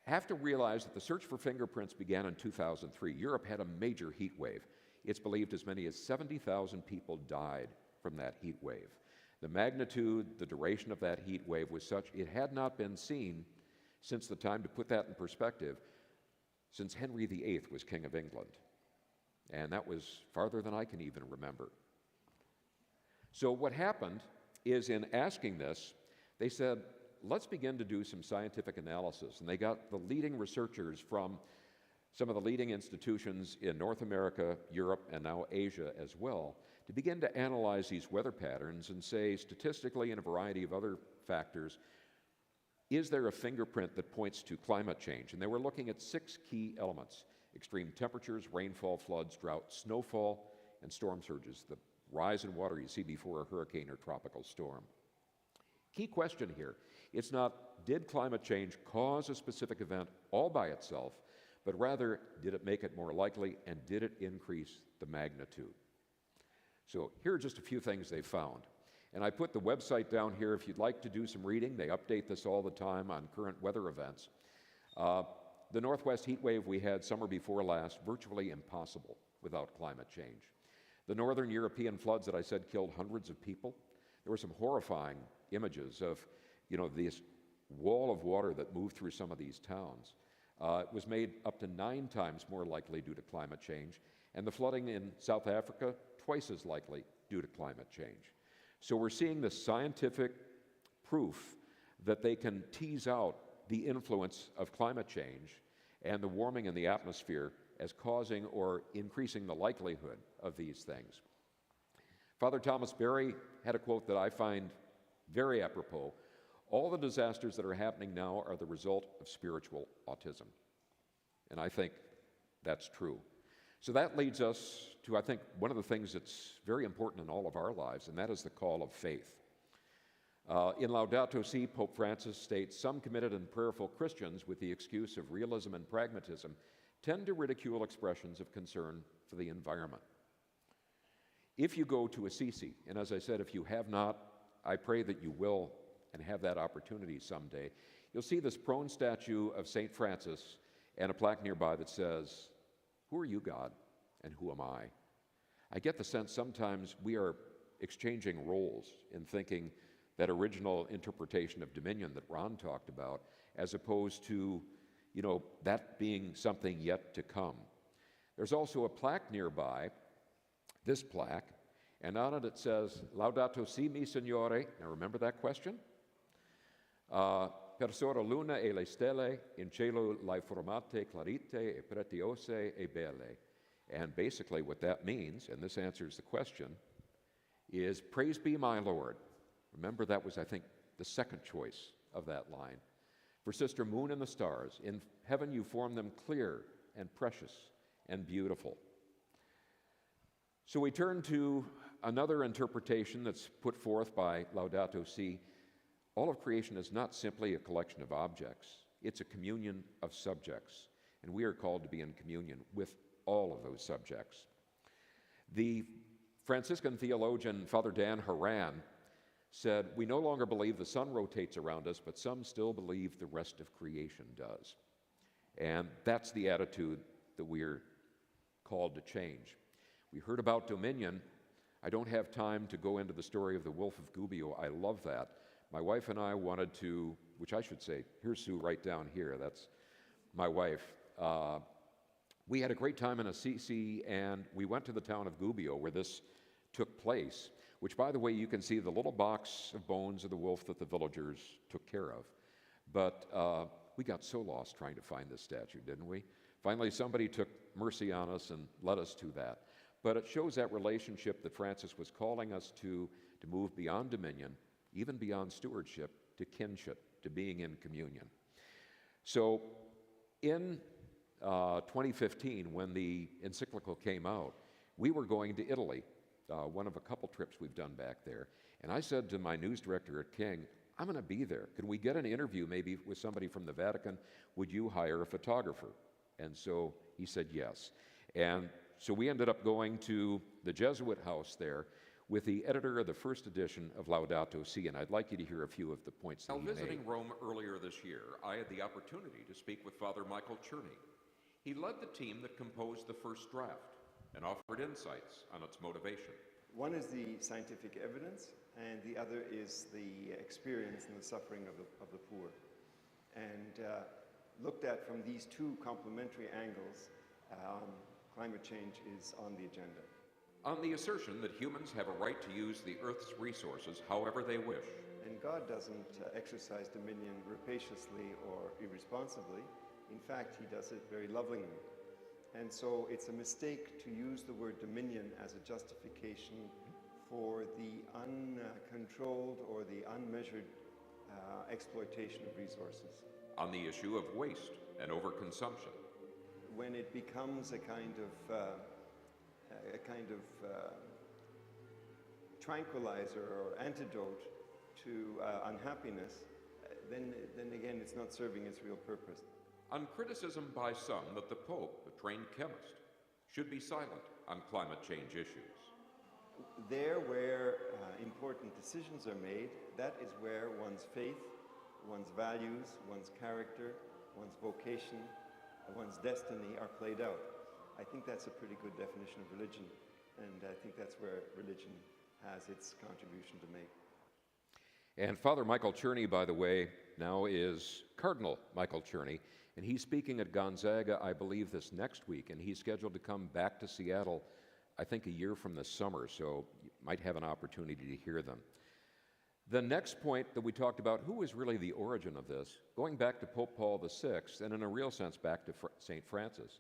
have to realize that the search for fingerprints began in 2003. Europe had a major heat wave. It's believed as many as 70,000 people died from that heat wave. The magnitude, the duration of that heat wave was such it had not been seen since the time, to put that in perspective, since Henry VIII was King of England. And that was farther than I can even remember. So what happened is, in asking this, they said, let's begin to do some scientific analysis. And they got the leading researchers from some of the leading institutions in North America, Europe, and now Asia as well, to begin to analyze these weather patterns and say, statistically and a variety of other factors, is there a fingerprint that points to climate change? And they were looking at 6 key elements: extreme temperatures, rainfall, floods, drought, snowfall, and storm surges, the rise in water you see before a hurricane or tropical storm. Key question here, it's not, did climate change cause a specific event all by itself, but rather, did it make it more likely, and did it increase the magnitude? So here are just a few things they found. And I put the website down here if you'd like to do some reading. They update this all the time on current weather events. The Northwest heat wave we had summer before last, virtually impossible without climate change. The Northern European floods that I said killed hundreds of people. There were some horrifying images of, this wall of water that moved through some of these towns. It was made up to 9 times more likely due to climate change. And the flooding in South Africa, twice as likely due to climate change. So we're seeing the scientific proof that they can tease out the influence of climate change and the warming in the atmosphere as causing or increasing the likelihood of these things. Father Thomas Berry had a quote that I find very apropos. All the disasters that are happening now are the result of spiritual autism. And I think that's true. So that leads us to, I think, one of the things that's very important in all of our lives, and that is the call of faith. In Laudato Si', Pope Francis states, some committed and prayerful Christians, with the excuse of realism and pragmatism, tend to ridicule expressions of concern for the environment. If you go to Assisi, and as I said, if you have not, I pray that you will and have that opportunity someday, you'll see this prone statue of St. Francis and a plaque nearby that says, "Who are you, God, and who am I?" I get the sense sometimes we are exchanging roles in thinking that original interpretation of dominion that Ron talked about, as opposed to, that being something yet to come. There's also a plaque nearby, this plaque, and on it says, Laudato Si' mi Signore. Now remember that question? Per sora luna e le stelle, in cielo le formate clarite e pretiose e belle. And basically what that means, and this answers the question, is praise be my Lord. Remember that was, I think, the second choice of that line. For sister moon and the stars, in heaven you form them clear and precious and beautiful. So we turn to another interpretation that's put forth by Laudato Si'. All of creation is not simply a collection of objects. It's a communion of subjects, and we are called to be in communion with all of those subjects. The Franciscan theologian Father Dan Haran said, we no longer believe the sun rotates around us, but some still believe the rest of creation does. And that's the attitude that we're called to change. We heard about dominion. I don't have time to go into the story of the Wolf of Gubbio. I love that. My wife and I wanted to, which I should say, here's Sue right down here. That's my wife. We had a great time in Assisi, and we went to the town of Gubbio where this took place, which, by the way, you can see the little box of bones of the wolf that the villagers took care of. But we got so lost trying to find this statue, didn't we? Finally, somebody took mercy on us and led us to that. But it shows that relationship that Francis was calling us to move beyond dominion, even beyond stewardship, to kinship, to being in communion. So in 2015, when the encyclical came out, we were going to Italy, one of a couple trips we've done back there. And I said to my news director at King, I'm going to be there. Can we get an interview maybe with somebody from the Vatican? Would you hire a photographer? And so he said yes. And so we ended up going to the Jesuit house there, with the editor of the first edition of Laudato Si, and I'd like you to hear a few of the points that While he visiting made. Rome earlier this year, I had the opportunity to speak with Father Michael Czerny. He led the team that composed the first draft and offered insights on its motivation. One is the scientific evidence, and the other is the experience and the suffering of the poor. And looked at from these two complementary angles, climate change is on the agenda. On the assertion that humans have a right to use the Earth's resources however they wish. And God doesn't exercise dominion rapaciously or irresponsibly. In fact, he does it very lovingly. And so it's a mistake to use the word dominion as a justification for the uncontrolled or the unmeasured exploitation of resources. On the issue of waste and overconsumption. When it becomes a kind of tranquilizer or antidote to unhappiness, then again it's not serving its real purpose. On criticism by some that the Pope, a trained chemist, should be silent on climate change issues. There where important decisions are made, that is where one's faith, one's values, one's character, one's vocation, one's destiny are played out. I think that's a pretty good definition of religion, and I think that's where religion has its contribution to make. And Father Michael Czerny, by the way, now is Cardinal Michael Czerny, and he's speaking at Gonzaga, I believe, this next week, and he's scheduled to come back to Seattle, I think, a year from this summer, so you might have an opportunity to hear them. The next point that we talked about, who is really the origin of this, going back to Pope Paul VI, and in a real sense back to St. Francis.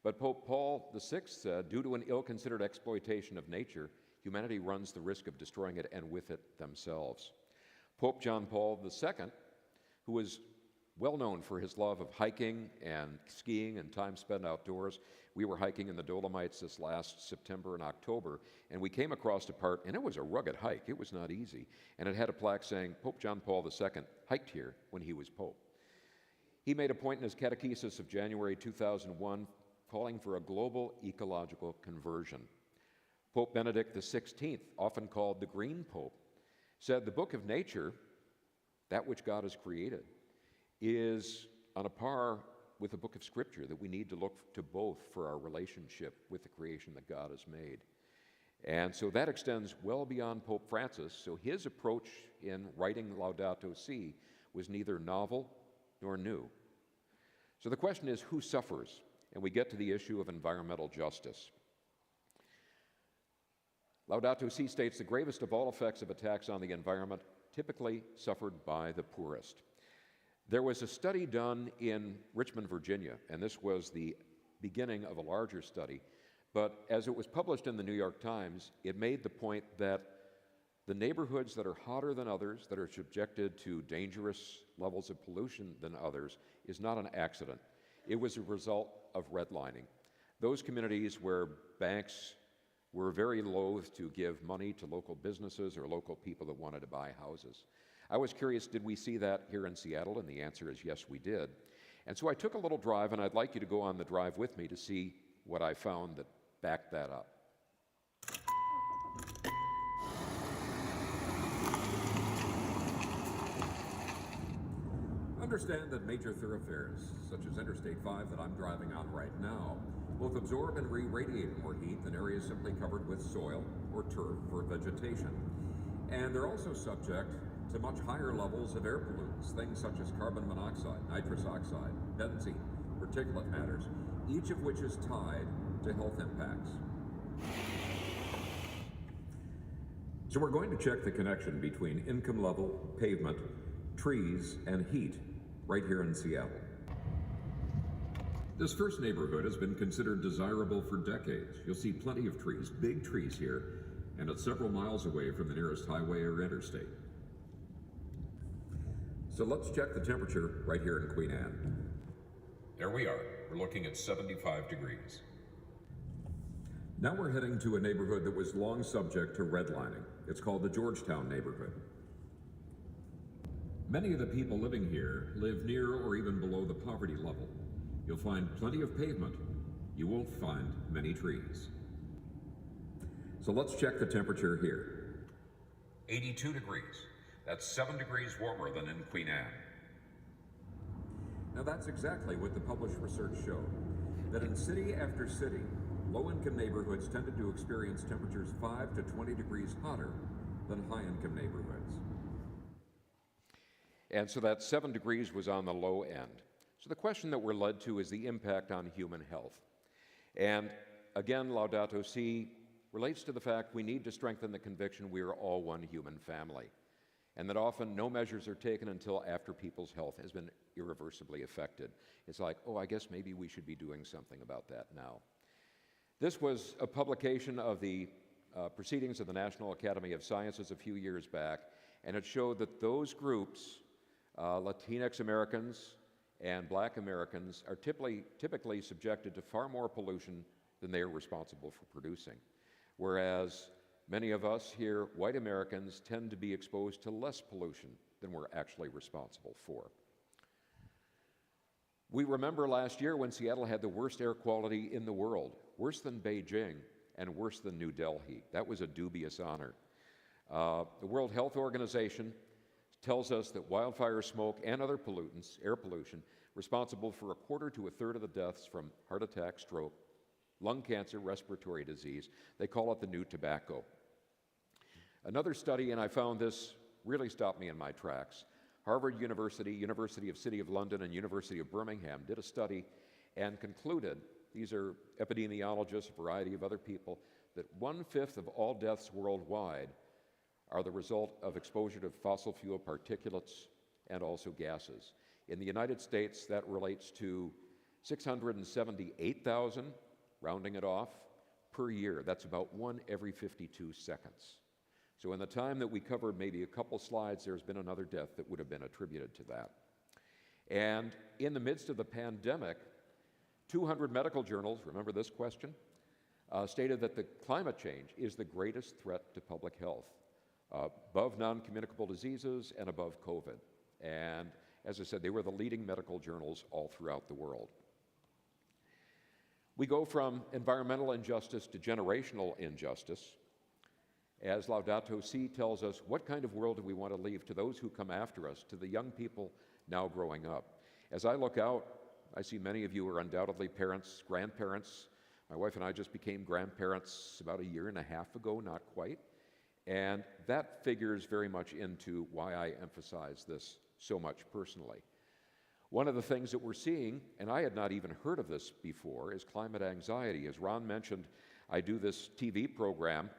But Pope Paul VI said, due to an ill-considered exploitation of nature, humanity runs the risk of destroying it and with it themselves. Pope John Paul II, who was well known for his love of hiking and skiing and time spent outdoors. We were hiking in the Dolomites this last September and October, and we came across a part, and it was a rugged hike. It was not easy. And it had a plaque saying, Pope John Paul II hiked here when he was Pope. He made a point in his catechesis of January 2001 calling for a global ecological conversion. Pope Benedict XVI, often called the Green Pope, said the book of nature, that which God has created, is on a par with the book of Scripture, that we need to look to both for our relationship with the creation that God has made. And so that extends well beyond Pope Francis, so his approach in writing Laudato Si was neither novel nor new. So the question is, who suffers? And we get to the issue of environmental justice. Laudato Si states the gravest of all effects of attacks on the environment typically suffered by the poorest. There was a study done in Richmond, Virginia, and this was the beginning of a larger study, but as it was published in the New York Times, it made the point that the neighborhoods that are hotter than others, that are subjected to dangerous levels of pollution than others, is not an accident. It was a result of redlining. Those communities where banks were very loath to give money to local businesses or local people that wanted to buy houses. I was curious, did we see that here in Seattle? And the answer is yes, we did. And so I took a little drive, and I'd like you to go on the drive with me to see what I found that backed that up. Understand that major thoroughfares, such as Interstate 5 that I'm driving on right now, both absorb and re-radiate more heat than areas simply covered with soil or turf for vegetation. And they're also subject to much higher levels of air pollutants, things such as carbon monoxide, nitrous oxide, benzene, particulate matters, each of which is tied to health impacts. So we're going to check the connection between income level, pavement, trees, and heat right here in Seattle. This first neighborhood has been considered desirable for decades. You'll see plenty of trees, big trees here, and it's several miles away from the nearest highway or interstate. So let's check the temperature right here in Queen Anne. There we are. We're looking at 75 degrees. Now we're heading to a neighborhood that was long subject to redlining. It's called the Georgetown neighborhood. Many of the people living here live near or even below the poverty level. You'll find plenty of pavement. You won't find many trees. So let's check the temperature here. 82 degrees. That's 7 degrees warmer than in Queen Anne. Now that's exactly what the published research showed, that in city after city, low-income neighborhoods tended to experience temperatures 5 to 20 degrees hotter than high-income neighborhoods. And so that 7 degrees was on the low end. So the question that we're led to is the impact on human health. And again, Laudato Si relates to the fact we need to strengthen the conviction we are all one human family, and that often no measures are taken until after people's health has been irreversibly affected. It's like, oh, I guess maybe we should be doing something about that now. This was a publication of the Proceedings of the National Academy of Sciences a few years back, and it showed that those groups, Latinx Americans and Black Americans, are typically subjected to far more pollution than they are responsible for producing. Whereas many of us here, white Americans, tend to be exposed to less pollution than we're actually responsible for. We remember last year when Seattle had the worst air quality in the world, worse than Beijing and worse than New Delhi. That was a dubious honor. The World Health Organization tells us that wildfire smoke and other pollutants, air pollution, responsible for a quarter to a third of the deaths from heart attack, stroke, lung cancer, respiratory disease. They call it the new tobacco. Another study, and I found this really stopped me in my tracks, Harvard University, University of City of London, and University of Birmingham did a study and concluded, these are epidemiologists, a variety of other people, that 1/5 of all deaths worldwide are the result of exposure to fossil fuel particulates and also gases. In the United States, that relates to 678,000, rounding it off, per year. That's about 1 every 52 seconds. So in the time that we covered maybe a couple slides, there's been another death that would have been attributed to that. And in the midst of the pandemic, 200 medical journals, remember this question, stated that the climate change is the greatest threat to public health, above non-communicable diseases and above COVID. And as I said, they were the leading medical journals all throughout the world. We go from environmental injustice to generational injustice. As Laudato Si tells us, what kind of world do we want to leave to those who come after us, to the young people now growing up? As I look out, I see many of you are undoubtedly parents, grandparents. My wife and I just became grandparents about 1.5 years ago, not quite. And that figures very much into why I emphasize this so much personally. One of the things that we're seeing, and I had not even heard of this before, is climate anxiety. As Ron mentioned, I do this TV program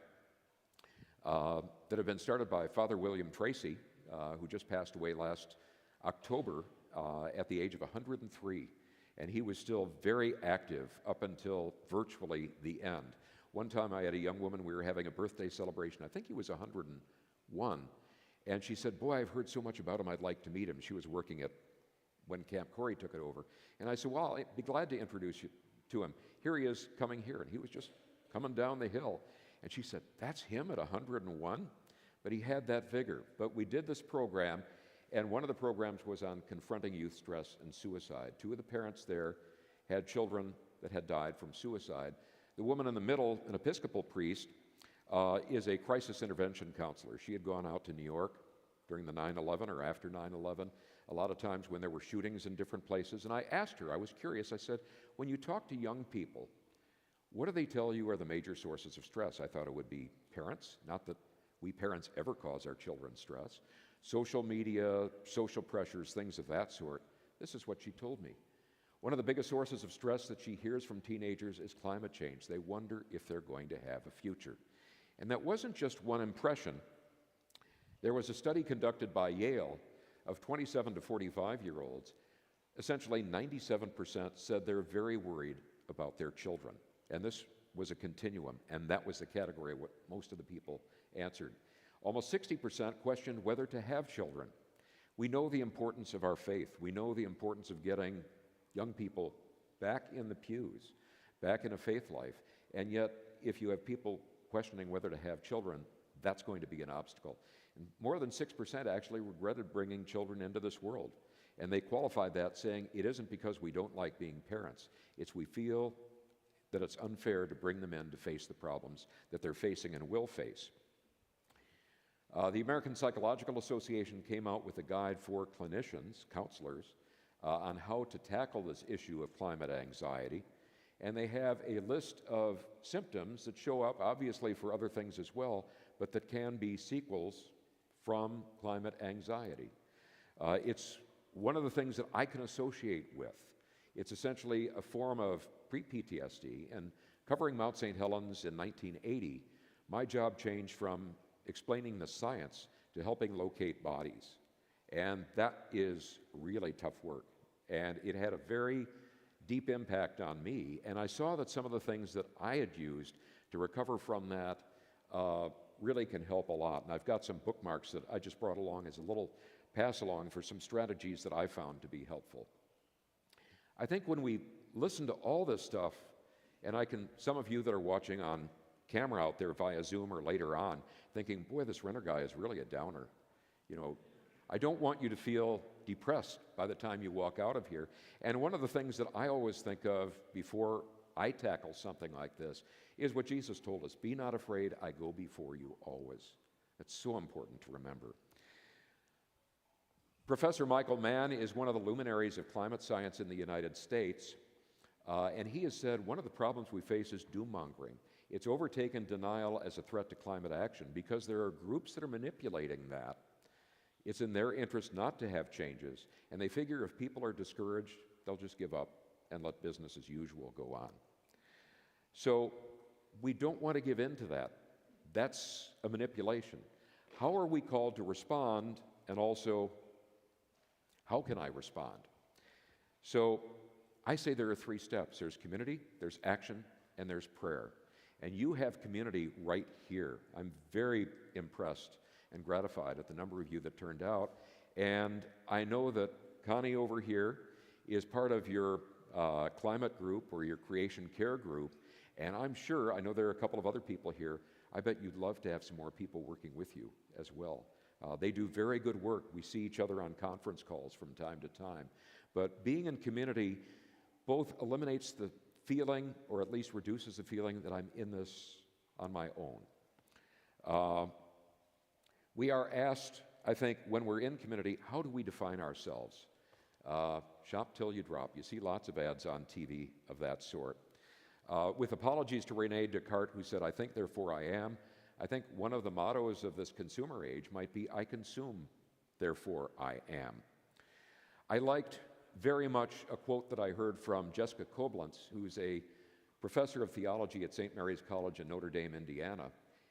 that had been started by Father William Tracy, who just passed away last October at the age of 103. And he was still very active up until virtually the end. One time I had a young woman, we were having a birthday celebration, I think he was 101, and she said, boy, I've heard so much about him, I'd like to meet him. She was working at when Camp Corey took it over. And I said, well, I'd be glad to introduce you to him. Here he is coming here, and he was just coming down the hill. And she said, that's him at 101? But he had that vigor. But we did this program, and one of the programs was on confronting youth stress and suicide. 2 of the parents there had children that had died from suicide. The woman in the middle, an Episcopal priest, is a crisis intervention counselor. She had gone out to New York during the 9/11 or after 9/11, a lot of times when there were shootings in different places. And I asked her, I was curious, I said, when you talk to young people, what do they tell you are the major sources of stress? I thought it would be parents, not that we parents ever cause our children stress. Social media, social pressures, things of that sort. This is what she told me. One of the biggest sources of stress that she hears from teenagers is climate change. They wonder if they're going to have a future. And that wasn't just one impression. There was a study conducted by Yale of 27 to 45-year-olds. Essentially, 97% said they're very worried about their children. And this was a continuum, and that was the category of what most of the people answered. Almost 60% questioned whether to have children. We know the importance of our faith. We know the importance of getting young people back in the pews, back in a faith life. And yet, if you have people questioning whether to have children, that's going to be an obstacle. And more than 6% actually regretted bringing children into this world. And they qualified that saying, it isn't because we don't like being parents. It's we feel that it's unfair to bring them in to face the problems that they're facing and will face. The American Psychological Association came out with a guide for clinicians, counselors, on how to tackle this issue of climate anxiety. And they have a list of symptoms that show up, obviously, for other things as well, but that can be sequels from climate anxiety. It's one of the things that I can associate with. It's essentially a form of pre-PTSD, and covering Mount St. Helens in 1980, my job changed from explaining the science to helping locate bodies. And that is really tough work. And it had a very deep impact on me. And I saw that some of the things that I had used to recover from that really can help a lot. And I've got some bookmarks that I just brought along as a little pass along for some strategies that I found to be helpful. I think when we listen to all this stuff, and some of you that are watching on camera out there via Zoom or later on, thinking, boy, this Renner guy is really a downer. You know, I don't want you to feel depressed by the time you walk out of here. And one of the things that I always think of before I tackle something like this is what Jesus told us, be not afraid, I go before you always. That's so important to remember. Professor Michael Mann is one of the luminaries of climate science in the United States, and he has said one of the problems we face is doom-mongering. It's overtaken denial as a threat to climate action because there are groups that are manipulating that. It's in their interest not to have changes, and they figure if people are discouraged, they'll just give up and let business as usual go on. So we don't want to give in to that. That's a manipulation. How are we called to respond, and also, how can I respond? So I say there are 3 steps. There's community, there's action, and there's prayer. And you have community right here. I'm very impressed and gratified at the number of you that turned out. And I know that Connie over here is part of your climate group or your creation care group. And I'm sure, I know there are a couple of other people here, I bet you'd love to have some more people working with you as well. They do very good work. We see each other on conference calls from time to time. But being in community both eliminates the feeling, or at least reduces the feeling, that I'm in this on my own. We are asked, I think, when we're in community, how do we define ourselves? Shop till you drop. You see lots of ads on TV of that sort. With apologies to René Descartes, who said, I think, therefore I am, I think one of the mottos of this consumer age might be, I consume, therefore I am. I liked very much a quote that I heard from Jessica Koblenz, who's a professor of theology at St. Mary's College in Notre Dame, Indiana.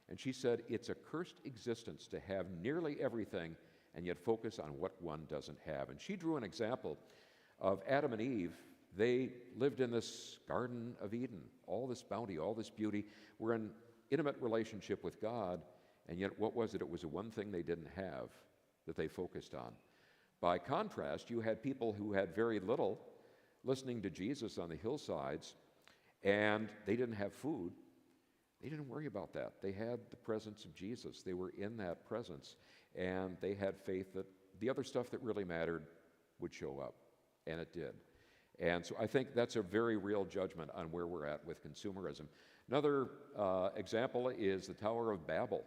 And she said, it's a cursed existence to have nearly everything and yet focus on what one doesn't have. And she drew an example of Adam and Eve. They lived in this Garden of Eden, all this bounty, all this beauty. We're in intimate relationship with God, and yet what was it? It was the one thing they didn't have that they focused on. By contrast, you had people who had very little listening to Jesus on the hillsides, and they didn't have food. They didn't worry about that. They had the presence of Jesus. They were in that presence, and they had faith that the other stuff that really mattered would show up, and it did. And so I think that's a very real judgment on where we're at with consumerism. Another example is the Tower of Babel.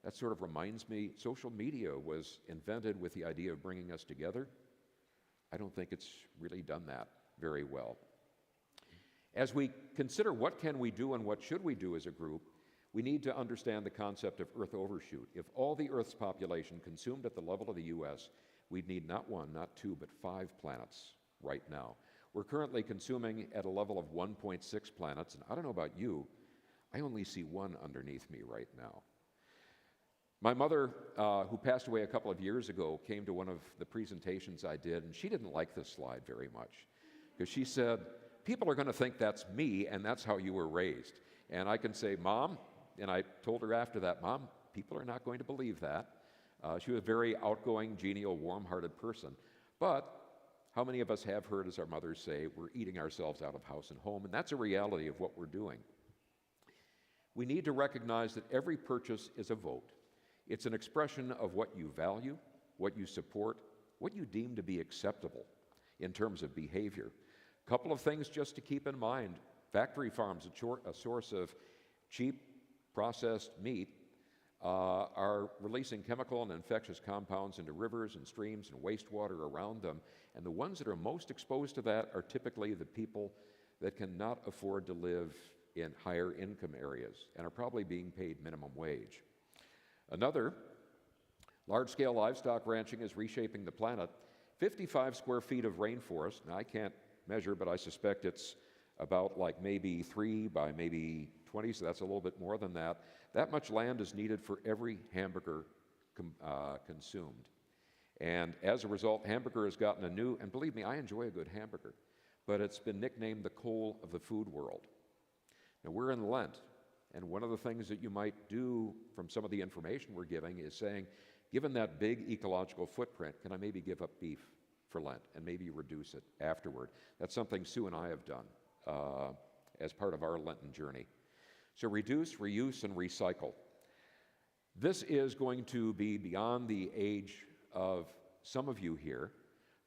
That sort of reminds me, social media was invented with the idea of bringing us together. I don't think it's really done that very well. As we consider what can we do and what should we do as a group, we need to understand the concept of Earth overshoot. If all the Earth's population consumed at the level of the U.S., we'd need not 1, not 2, but 5 planets right now. We're currently consuming at a level of 1.6 planets, and I don't know about you, I only see 1 underneath me right now. My mother, who passed away a couple of years ago, came to one of the presentations I did, and she didn't like this slide very much, because she said, people are going to think that's me, and that's how you were raised. And I can say, Mom, and I told her after that, Mom, people are not going to believe that. She was a very outgoing, genial, warm-hearted person. But how many of us have heard, as our mothers say, we're eating ourselves out of house and home, and that's a reality of what we're doing. We need to recognize that every purchase is a vote. It's an expression of what you value, what you support, what you deem to be acceptable in terms of behavior. A couple of things just to keep in mind. factory farms, a source of cheap processed meat, are releasing chemical and infectious compounds into rivers and streams and wastewater around them. And the ones that are most exposed to that are typically the people that cannot afford to live in higher income areas and are probably being paid minimum wage. Another, large-scale livestock ranching is reshaping the planet. 55 square feet of rainforest, now I can't measure, but I suspect it's about like maybe 3 by maybe 20, so that's a little bit more than that. That much land is needed for every hamburger consumed. And as a result, hamburger has gotten a new, and believe me, I enjoy a good hamburger, but it's been nicknamed the coal of the food world. Now, we're in Lent, and one of the things that you might do from some of the information we're giving is saying, given that big ecological footprint, can I maybe give up beef for Lent and maybe reduce it afterward? That's something Sue and I have done as part of our Lenten journey. So reduce, reuse, and recycle. This is going to be beyond the age of some of you here,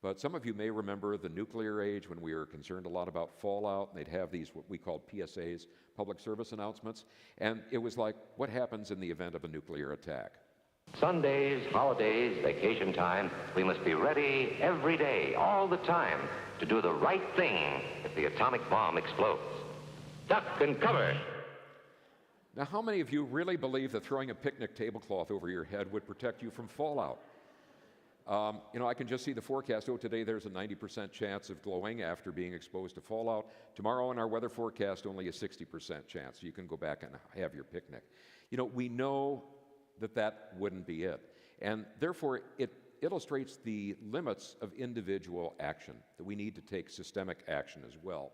but some of you may remember the nuclear age when we were concerned a lot about fallout, and they'd have these what we called PSAs, public service announcements, and it was like, what happens in the event of a nuclear attack? Sundays, holidays, vacation time, we must be ready every day, all the time, to do the right thing if the atomic bomb explodes. Duck and cover. Now, how many of you really believe that throwing a picnic tablecloth over your head would protect you from fallout? I can just see the forecast. Oh, today there's a 90% chance of glowing after being exposed to fallout. Tomorrow in our weather forecast, only a 60% chance. You can go back and have your picnic. We know that wouldn't be it. And therefore, it illustrates the limits of individual action, that we need to take systemic action as well.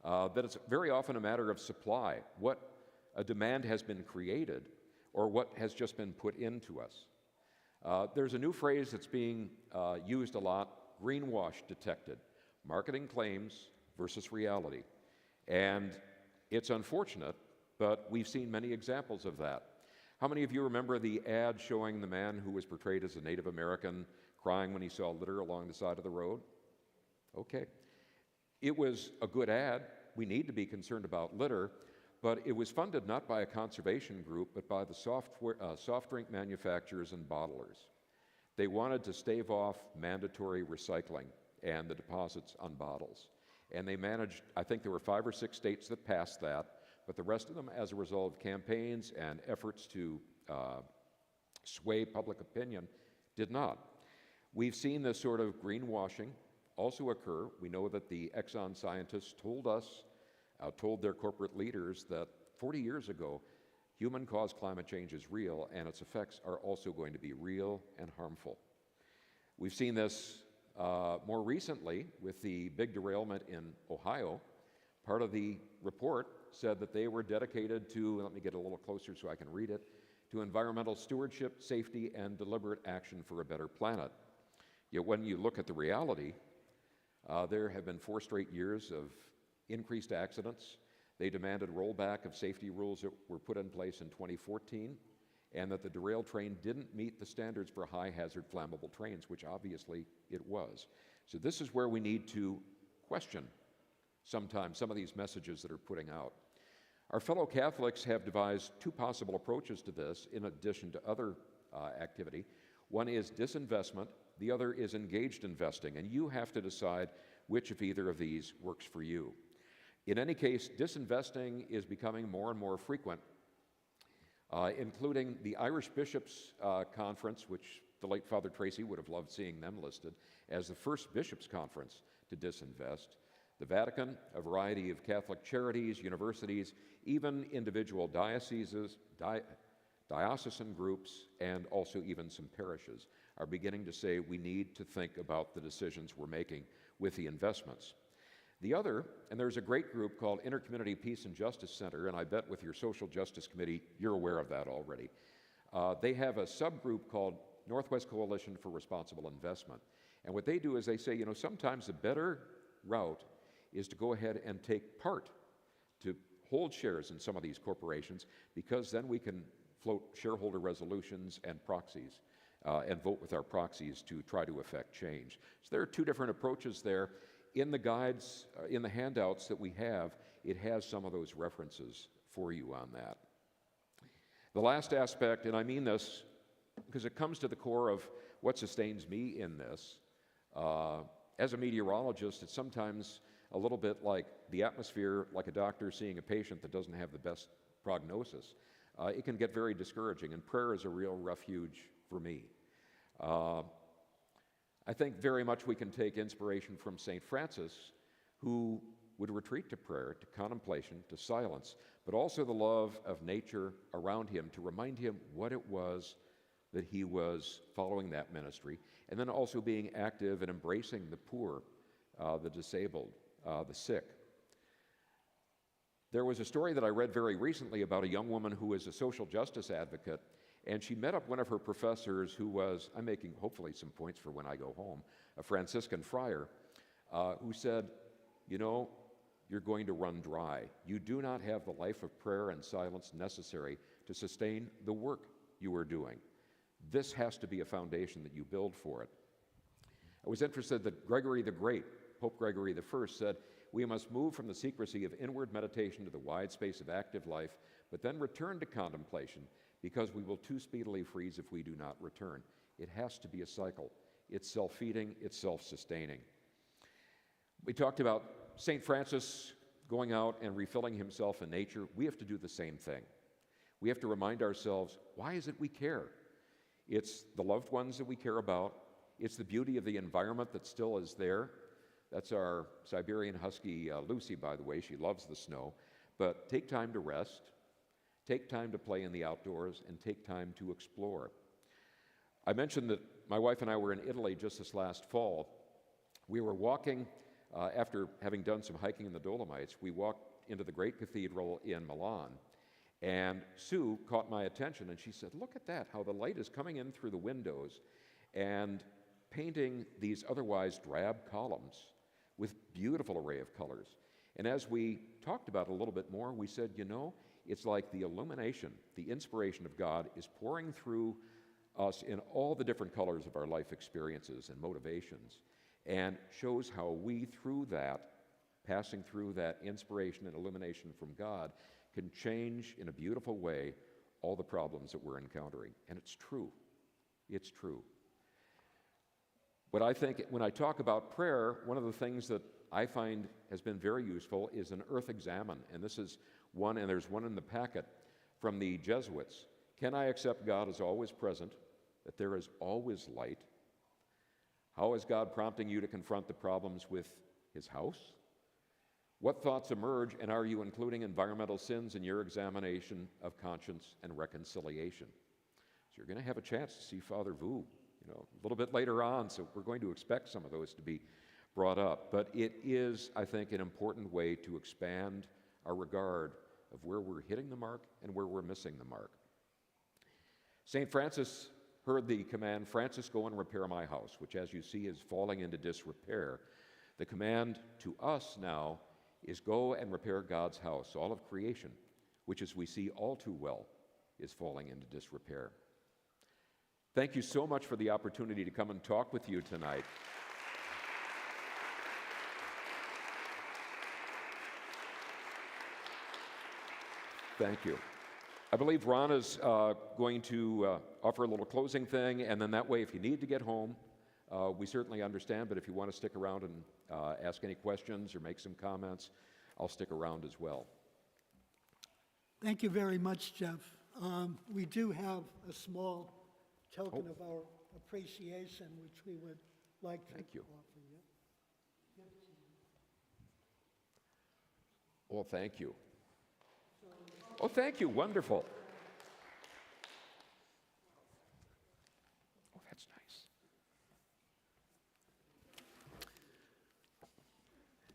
That it's very often a matter of supply, what a demand has been created or what has just been put into us. There's a new phrase that's being used a lot, greenwash detected, marketing claims versus reality. And it's unfortunate, but we've seen many examples of that. How many of you remember the ad showing the man who was portrayed as a Native American crying when he saw litter along the side of the road? Okay. It was a good ad. We need to be concerned about litter, but it was funded not by a conservation group, but by the soft drink manufacturers and bottlers. They wanted to stave off mandatory recycling and the deposits on bottles. And they managed, I think there were 5 or 6 states that passed that, but the rest of them, as a result of campaigns and efforts to sway public opinion, did not. We've seen this sort of greenwashing also occur. We know that the Exxon scientists told their corporate leaders that 40 years ago, human-caused climate change is real, and its effects are also going to be real and harmful. We've seen this more recently with the big derailment in Ohio. Part of the report said that they were dedicated to, let me get a little closer so I can read it, to environmental stewardship, safety, and deliberate action for a better planet. Yet when you look at the reality, there have been 4 straight years of increased accidents. They demanded rollback of safety rules that were put in place in 2014, and that the derailed train didn't meet the standards for high-hazard flammable trains, which obviously it was. So this is where we need to question sometimes some of these messages that are putting out. Our fellow Catholics have devised 2 possible approaches to this in addition to other activity. One is disinvestment, the other is engaged investing, and you have to decide which of either of these works for you. In any case, disinvesting is becoming more and more frequent, including the Irish Bishops' Conference, which the late Father Tracy would have loved seeing them listed as the first bishops' conference to disinvest. The Vatican, a variety of Catholic charities, universities, even individual diocesan groups, and also even some parishes are beginning to say we need to think about the decisions we're making with the investments. The other, and there's a great group called Intercommunity Peace and Justice Center, and I bet with your Social Justice Committee, you're aware of that already. They have a subgroup called Northwest Coalition for Responsible Investment. And what they do is they say, sometimes the better route is to go ahead and take part, to hold shares in some of these corporations, because then we can float shareholder resolutions and proxies, and vote with our proxies to try to effect change. So there are 2 different approaches there. In the guides, in the handouts that we have, it has some of those references for you on that. The last aspect, and I mean this because it comes to the core of what sustains me in this, as a meteorologist, it's sometimes a little bit like the atmosphere, like a doctor seeing a patient that doesn't have the best prognosis. It can get very discouraging, and prayer is a real refuge for me. I think very much we can take inspiration from St. Francis, who would retreat to prayer, to contemplation, to silence, but also the love of nature around him to remind him what it was that he was following that ministry, and then also being active and embracing the poor, the disabled, the sick. There was a story that I read very recently about a young woman who is a social justice advocate, and she met up one of her professors who was, I'm making hopefully some points for when I go home, a Franciscan friar, who said, you know, you're going to run dry. You do not have the life of prayer and silence necessary to sustain the work you are doing. This has to be a foundation that you build for it. I was interested that Gregory the Great, Pope Gregory I, said, we must move from the secrecy of inward meditation to the wide space of active life, but then return to contemplation, because we will too speedily freeze if we do not return. It has to be a cycle. It's self-feeding, it's self-sustaining. We talked about St. Francis going out and refilling himself in nature. We have to do the same thing. We have to remind ourselves, why is it we care? It's the loved ones that we care about. It's the beauty of the environment that still is there. That's our Siberian Husky, Lucy, by the way. She loves the snow. But take time to rest, take time to play in the outdoors, and take time to explore. I mentioned that my wife and I were in Italy just this last fall. We were walking, after having done some hiking in the Dolomites, we walked into the great cathedral in Milan. And Sue caught my attention, and she said, look at that, how the light is coming in through the windows and painting these otherwise drab columns with beautiful array of colors. And as we talked about it a little bit more, we said, you know, it's like the illumination, the inspiration of God is pouring through us in all the different colors of our life experiences and motivations, and shows how we, through that, passing through that inspiration and illumination from God, can change in a beautiful way all the problems that we're encountering. And it's true. It's true. What I think, when I talk about prayer, one of the things that I find has been very useful is an earth examine. And this is one, and there's one in the packet from the Jesuits. Can I accept God as always present, that there is always light? How is God prompting you to confront the problems with his house? What thoughts emerge, and are you including environmental sins in your examination of conscience and reconciliation? So you're going to have a chance to see Father Vu, a little bit later on, so we're going to expect some of those to be brought up. But it is, I think, an important way to expand our regard of where we're hitting the mark and where we're missing the mark. St. Francis heard the command, Francis, go and repair my house, which, as you see, is falling into disrepair. The command to us now is go and repair God's house, all of creation, which, as we see all too well, is falling into disrepair. Thank you so much for the opportunity to come and talk with you tonight. Thank you. I believe Ron is going to offer a little closing thing, and then that way, if you need to get home, we certainly understand, but if you want to stick around and ask any questions or make some comments, I'll stick around as well. Thank you very much, Jeff. We do have a small token of our appreciation, which we would like to Thank you. offer you. Well, thank you. Oh, thank you. Wonderful. Oh, that's nice.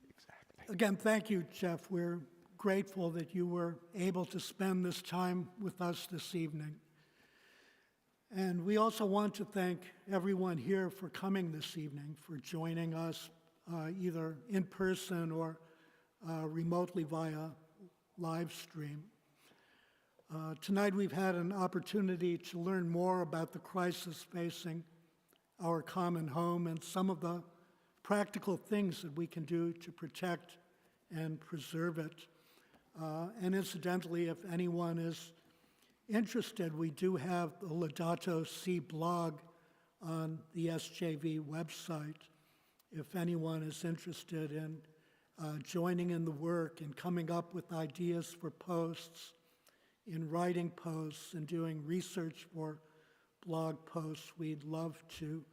Exactly. Again, thank you, Jeff. We're grateful that you were able to spend this time with us this evening. And we also want to thank everyone here for coming this evening, for joining us either in person or remotely via live stream. Tonight we've had an opportunity to learn more about the crisis facing our common home and some of the practical things that we can do to protect and preserve it. And incidentally, if anyone is interested, we do have the Laudato Si blog on the SJV website. If anyone is interested in joining in the work and coming up with ideas for posts, in writing posts and doing research for blog posts, we'd love to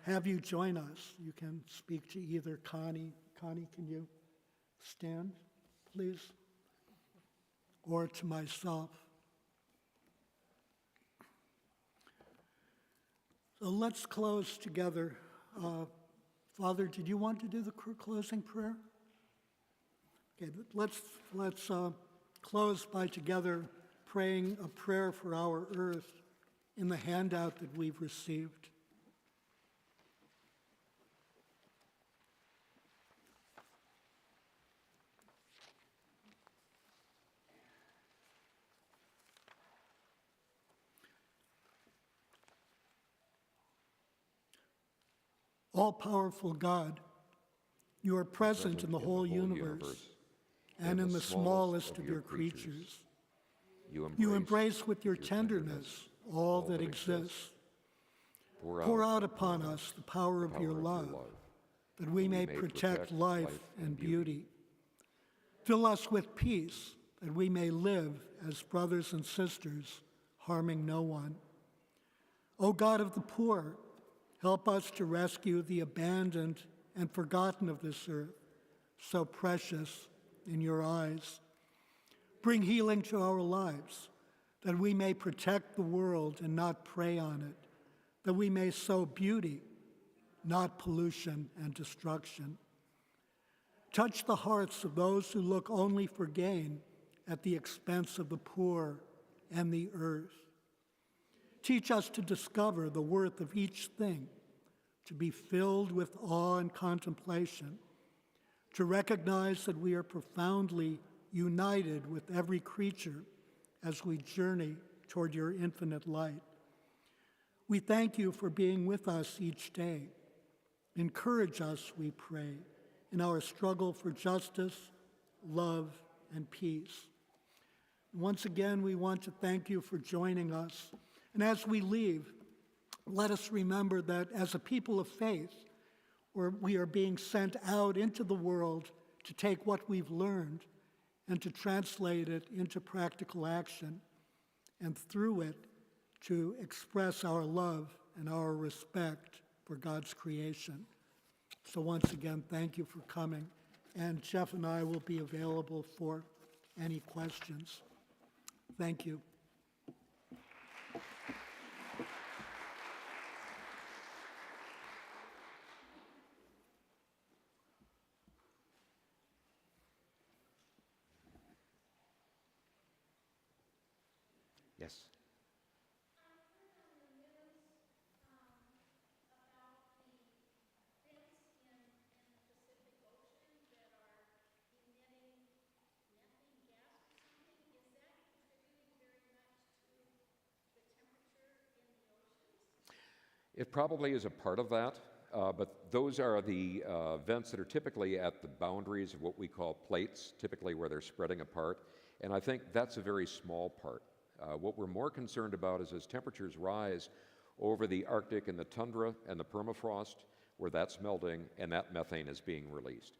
have you join us. You can speak to either Connie. Connie, can you stand, please? Or to myself. So let's close together. Father, did you want to do the closing prayer? Okay, let's close by together praying a prayer for our earth in the handout that we've received. All-powerful God, you are present in the whole universe and in the smallest of your creatures. You embrace with your tenderness all that exists. Pour out upon us the power of your love, that we may protect life and beauty. Fill us with peace, that we may live as brothers and sisters, harming no one. O God of the poor, help us to rescue the abandoned and forgotten of this earth, so precious in your eyes. Bring healing to our lives, that we may protect the world and not prey on it, that we may sow beauty, not pollution and destruction. Touch the hearts of those who look only for gain at the expense of the poor and the earth. Teach us to discover the worth of each thing, to be filled with awe and contemplation, to recognize that we are profoundly united with every creature as we journey toward your infinite light. We thank you for being with us each day. Encourage us, we pray, in our struggle for justice, love, and peace. Once again, we want to thank you for joining us. And as we leave, let us remember that as a people of faith, we are being sent out into the world to take what we've learned and to translate it into practical action, and through it to express our love and our respect for God's creation. So once again, thank you for coming. And Jeff and I will be available for any questions. Thank you. Yes. It probably is a part of that, but those are the vents that are typically at the boundaries of what we call plates, typically where they're spreading apart, and I think that's a very small part. What we're more concerned about is as temperatures rise over the Arctic and the tundra and the permafrost, where that's melting and that methane is being released.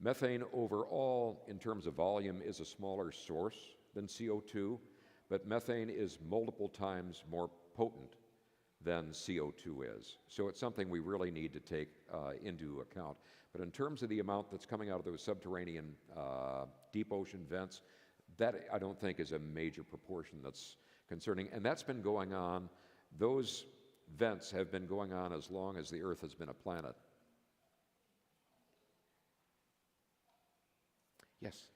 Methane overall, in terms of volume, is a smaller source than CO2, but methane is multiple times more potent than CO2 is. So it's something we really need to take into account. But in terms of the amount that's coming out of those subterranean deep ocean vents, that I don't think is a major proportion that's concerning. And that's been going on, those vents have been going on as long as the Earth has been a planet. Yes?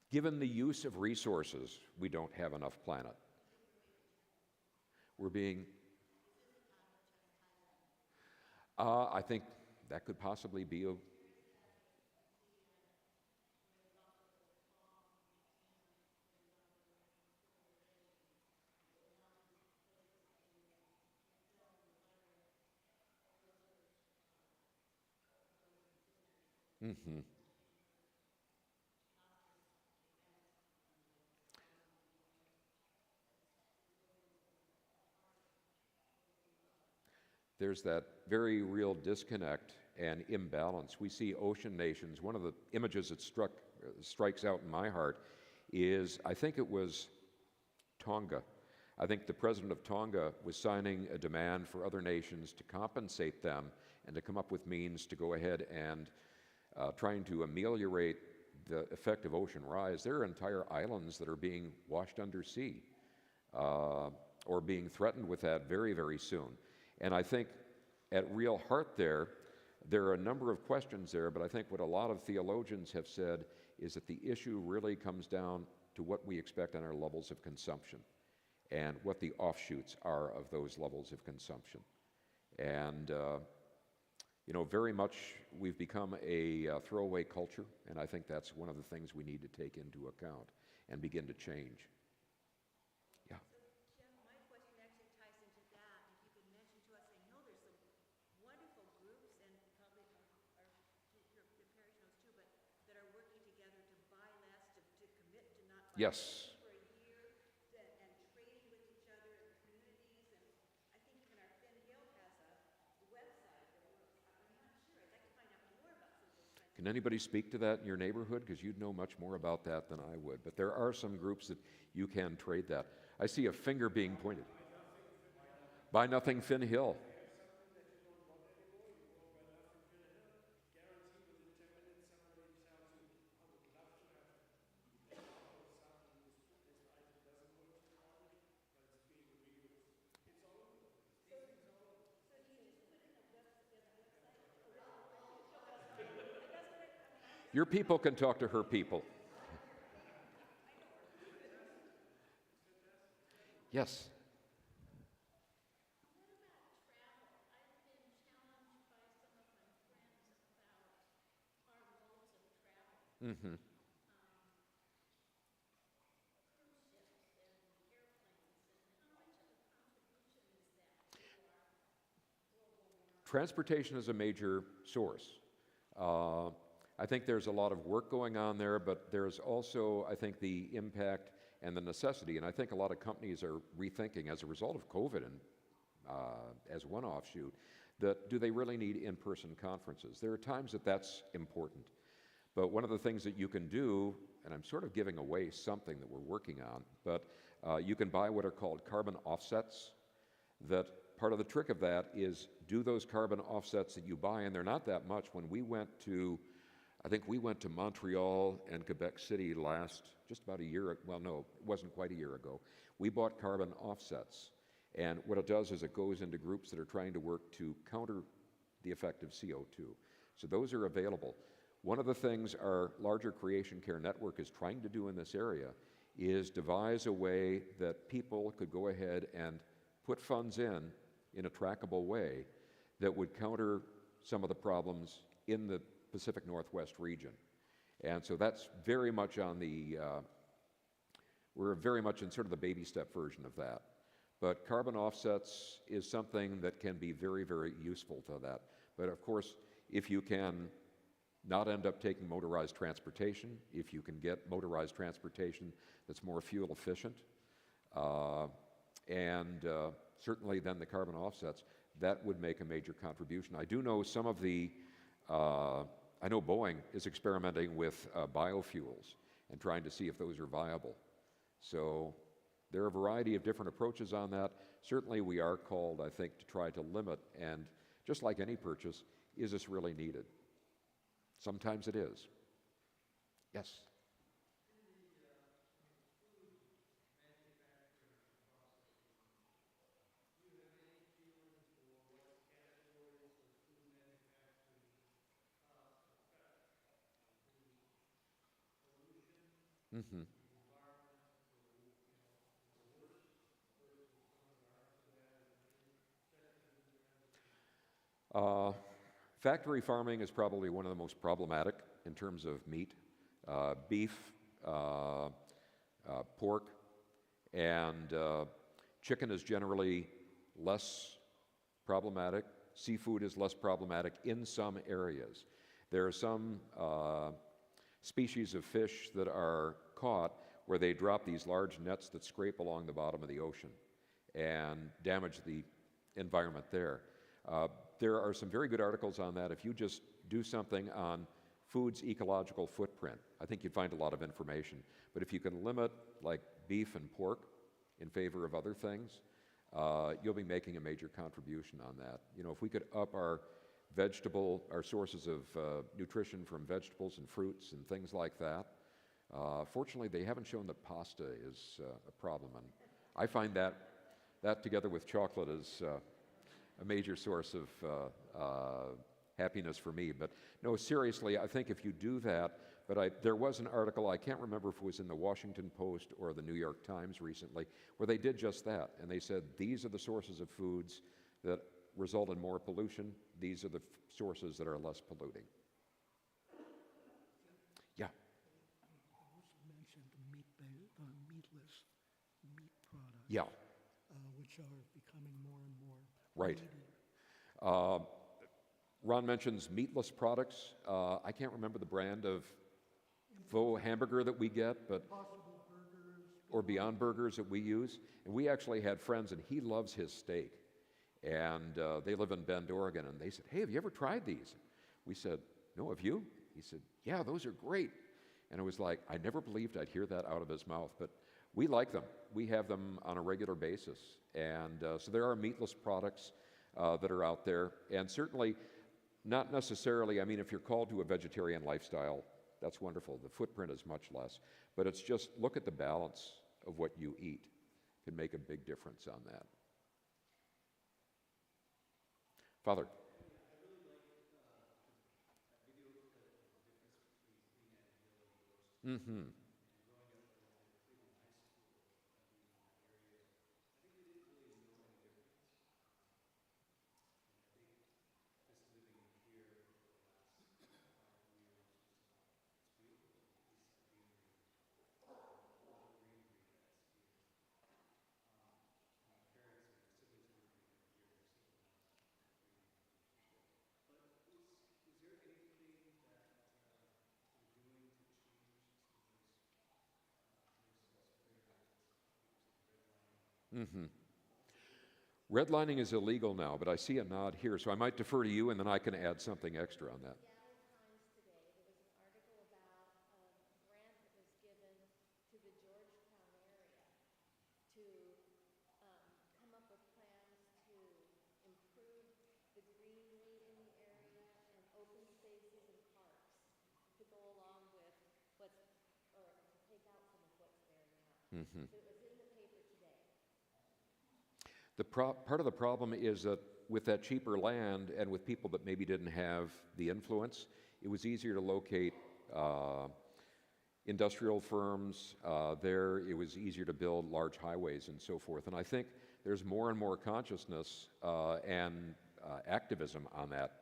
Given the use of resources, we don't have enough planet. We're being... I think that could possibly be a... Hmm. There's that very real disconnect and imbalance. We see ocean nations. One of the images that strikes out in my heart is, I think it was Tonga. I think the president of Tonga was signing a demand for other nations to compensate them and to come up with means to go ahead and trying to ameliorate the effect of ocean rise. There are entire islands that are being washed under sea or being threatened with that very, very soon. And I think at real heart there are a number of questions there, but I think what a lot of theologians have said is that the issue really comes down to what we expect on our levels of consumption and what the offshoots are of those levels of consumption. And, very much we've become a throwaway culture, and I think that's one of the things we need to take into account and begin to change. Yeah. So, Jim, my question actually ties into that. If you could mention to us, I know there's some wonderful groups, and probably your parish knows too, but that are working together to buy less, to commit to not buy Yes. for a year, and trading with each other in communities. And I think even our Finn Hill has a website that works. I'm not sure. I'd like to find out more about some of those kinds. Can anybody speak to that in your neighborhood? Because you'd know much more about that than I would. But there are some groups that you can trade that. I see a finger being pointed. Buy Nothing Finn Hill. Your people can talk to her people. Yes. Mm-hmm. Transportation is a major source. I think there's a lot of work going on there, but there's also, I think, the impact and the necessity, and I think a lot of companies are rethinking as a result of COVID and as one offshoot, that do they really need in-person conferences? There are times that that's important, but one of the things that you can do, and I'm sort of giving away something that we're working on, but you can buy what are called carbon offsets. That part of the trick of that is do those carbon offsets that you buy, and they're not that much. When we went to, I think we went to Montreal and Quebec City just about a year, well, no, it wasn't quite a year ago. We bought carbon offsets, and what it does is it goes into groups that are trying to work to counter the effect of CO2. So those are available. One of the things our larger Creation Care Network is trying to do in this area is devise a way that people could go ahead and put funds in a trackable way that would counter some of the problems in the Pacific Northwest region. And so that's very much on the, we're very much in sort of the baby step version of that. But carbon offsets is something that can be very, very useful to that. But of course, if you can not end up taking motorized transportation, if you can get motorized transportation that's more fuel efficient, certainly then the carbon offsets, that would make a major contribution. I do know some of the, I know Boeing is experimenting with biofuels and trying to see if those are viable. So there are a variety of different approaches on that. Certainly we are called, I think, to try to limit, and just like any purchase, is this really needed? Sometimes it is. Yes? Mm-hmm. Factory farming is probably one of the most problematic in terms of meat, beef, pork, and chicken is generally less problematic. Seafood is less problematic in some areas. There are some species of fish that are caught where they drop these large nets that scrape along the bottom of the ocean and damage the environment there. There are some very good articles on that. If you just do something on food's ecological footprint, I think you'd find a lot of information. But if you can limit, like beef and pork, in favor of other things, you'll be making a major contribution on that. You know, if we could up our sources of nutrition from vegetables and fruits and things like that. Fortunately, they haven't shown that pasta is a problem, and I find that together with chocolate is a major source of happiness for me. But no, seriously, I think if you do that, there was an article, I can't remember if it was in the Washington Post or the New York Times recently, where they did just that, and they said these are the sources of foods that result in more pollution, these are the sources that are less polluting. Yeah. I also mentioned the meatless meat products, Yeah. which are becoming more and more Right. needed. Ron mentions meatless products. I can't remember the brand of faux hamburger that we get, but or Beyond Burgers that we use. And we actually had friends, and he loves his steak. And they live in Bend, Oregon, and they said, "Hey, have you ever tried these?" We said, "No, have you?" He said, "Yeah, those are great." And it was like, I never believed I'd hear that out of his mouth, but we like them. We have them on a regular basis. And so there are meatless products that are out there. And certainly, not necessarily, I mean, if you're called to a vegetarian lifestyle, that's wonderful. The footprint is much less. But it's just look at the balance of what you eat. It can make a big difference on that. Father. Mm-hmm. Mm-hmm. Redlining is illegal now, but I see a nod here, so I might defer to you, and then I can add something extra on that. Times today, there was an article about a grant that was given to the Georgetown area to come up with plans to improve the greenery in the area and open spaces and parks to go along with or to take out some of what's there now. Mm-hmm. So it was in the paper today. Part of the problem is that with that cheaper land and with people that maybe didn't have the influence, it was easier to locate industrial firms there. It was easier to build large highways and so forth. And I think there's more and more consciousness and activism on that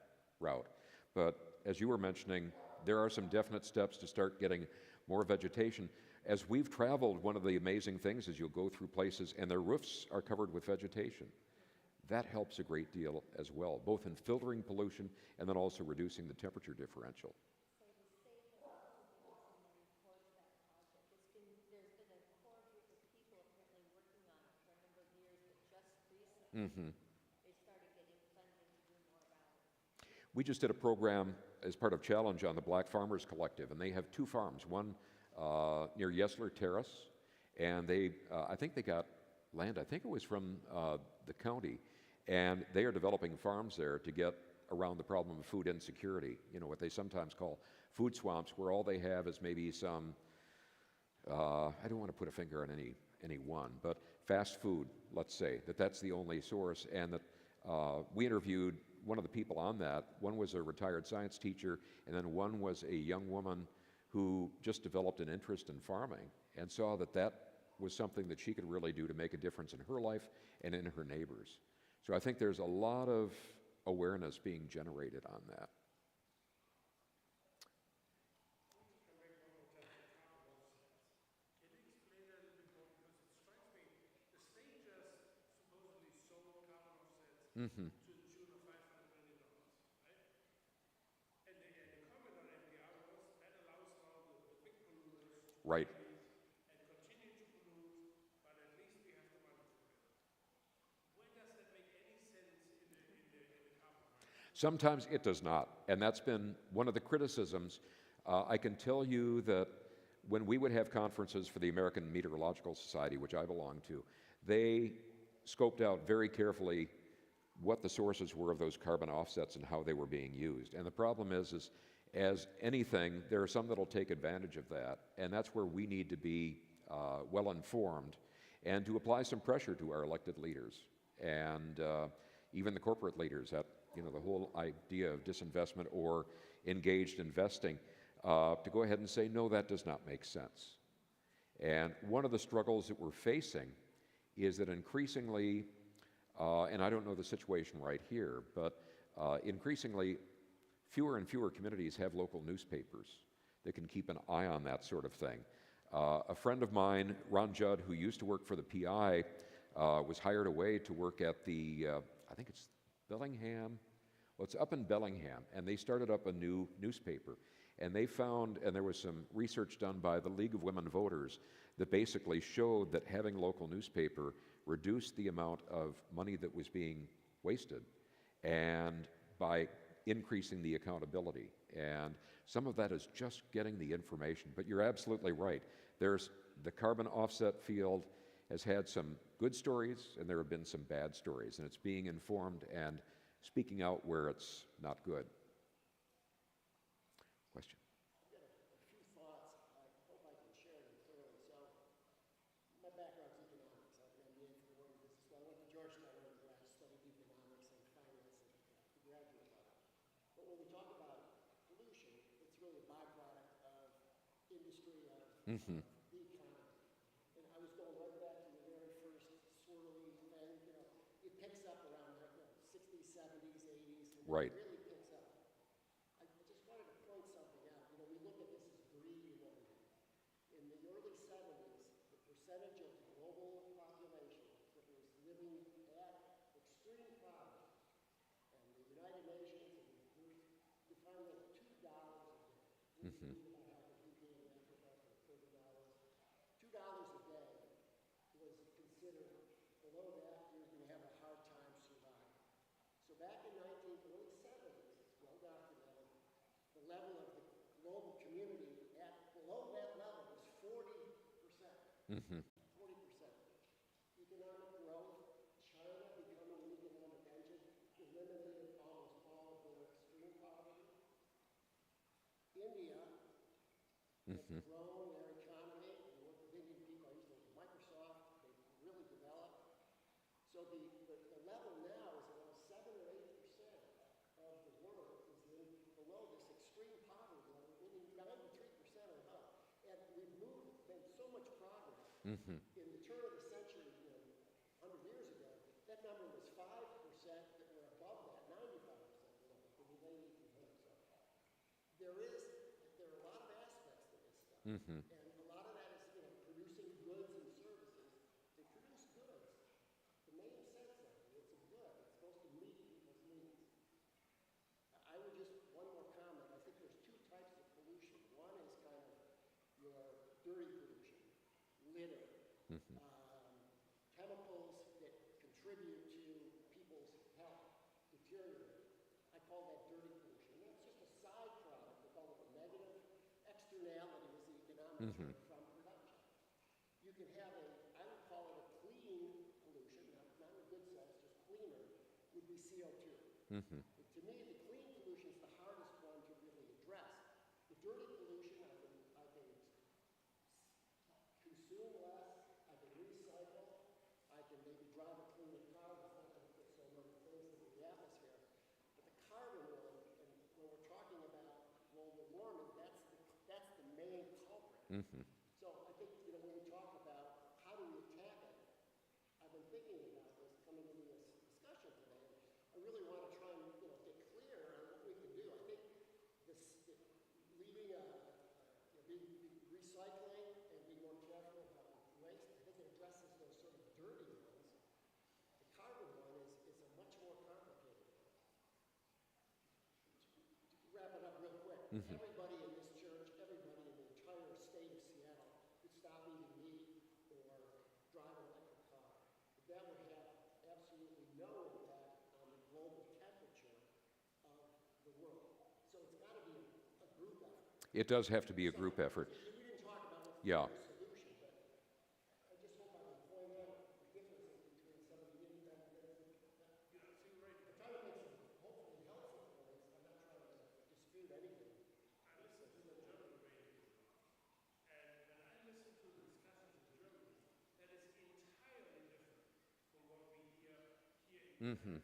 route. But as you were mentioning, there are some definite steps to start getting more vegetation. As we've traveled, one of the amazing things is you'll go through places and their roofs are covered with vegetation. That helps a great deal as well, both in filtering pollution and then also reducing the temperature differential. So the state has also given some money towards that project. There's been a core group of people apparently working on it for a number of years, but just recently they started getting funding to do more about it. We just did a program as part of Challenge on the Black Farmers Collective, and they have two farms, one near Yesler Terrace, and I think they got land, I think it was from the county, and they are developing farms there to get around the problem of food insecurity, you know, what they sometimes call food swamps, where all they have is maybe some, I don't want to put a finger on any one, but fast food, let's say, that's the only source, and that we interviewed one of the people on that. One was a retired science teacher, and then one was a young woman who just developed an interest in farming and saw that was something that she could really do to make a difference in her life and in her neighbors. So I think there's a lot of awareness being generated on that. Mm-hmm. Sometimes it does not, and that's been one of the criticisms. I can tell you that when we would have conferences for the American Meteorological Society, which I belong to, they scoped out very carefully what the sources were of those carbon offsets and how they were being used. And the problem is as anything, there are some that will take advantage of that, and that's where we need to be well informed and to apply some pressure to our elected leaders and even the corporate leaders at the whole idea of disinvestment or engaged investing, to go ahead and say, no, that does not make sense. And one of the struggles that we're facing is that increasingly, and I don't know the situation right here, but increasingly, fewer and fewer communities have local newspapers that can keep an eye on that sort of thing. A friend of mine, Ron Judd, who used to work for the PI, was hired away to work at the, I think it's Bellingham. Well, it's up in Bellingham, and they started up a new newspaper. And they found, and there was some research done by the League of Women Voters that basically showed that having a local newspaper reduced the amount of money that was being wasted, and by increasing the accountability. And some of that is just getting the information. But you're absolutely right. There's the carbon offset field has had some good stories, and there have been some bad stories, and it's being informed and speaking out where it's not good. Question? I've got a few thoughts. I hope I can share them clearly. So, my background's economics. I have an MBA from the World Business School. I went to Georgetown undergrad, studied economics and finance at the graduate level. But when we talk about pollution, it's really a byproduct of industry, of the economy. And I was going right back to the very first swirly thing. It picks up around the 60s, 70s, 80s, and Right. it really picks up. I just wanted to point something out. We look at this as greed and everything. In the early 70s, the percentage of the global population that was living at extreme poverty, and the United Nations defined it at $2 a day. We believe about half of people in Africa for $30. $2 a day was considered, below that, you're going to have a hard time surviving. So back in early 70s, it's well documented, the level of the global community at below that level was 40%. 40%. Economic growth, China becoming an economic engine, eliminated almost all of their extreme poverty. India has grown their economy. I work with Indian people. I used to work with Microsoft. They've really developed. So the level now is around 7 or 8% of the world is below this extreme poverty level, meaning 93% or above. And we've made so much progress. In the turn of the century, 100 years ago, that number was 5% that were above that, 95% below, in the late 1800s. So there are a lot of aspects to this stuff. And a lot of that is, producing goods and services. They produce goods. The name says something. It's a good. It's supposed to meet people's needs. I would just, one more comment. I think there's two types of pollution. One is kind of your dirty pollution, litter, chemicals that contribute to people's health, deteriorate. I call that dirty pollution. And that's just a side product. We call it the negative externality is the economic from production. You can have I would call it a clean pollution, not in a good sense, just cleaner, would be CO2. To me, the clean pollution is the hardest one to really address. The dirty pollution, I can consume less, I can recycle, I can maybe drive a cleaner car that's not going to put so many things into the atmosphere. But the carbon one, and when we're talking about global warming, that's the main culprit. So I think when we talk about how do we attack it, I've been thinking about this coming into this discussion today. I really want to try and get clear on what we can do. I think recycling and being more careful about waste, I think it addresses those sort of dirty ones. The carbon one is a much more complicated one. To wrap it up real quick, everybody in this church, everybody in the entire state of Seattle could stop eating meat or drive an electric car. But that would have absolutely no impact on the global temperature of It does have to be a group effort. We didn't talk about what's the Yeah. better solution, but I just hope I'm pointing out the differences between some of the independent, I'm trying to make some hopefully helpful points. I'm not trying to dispute anything. Mm-hmm.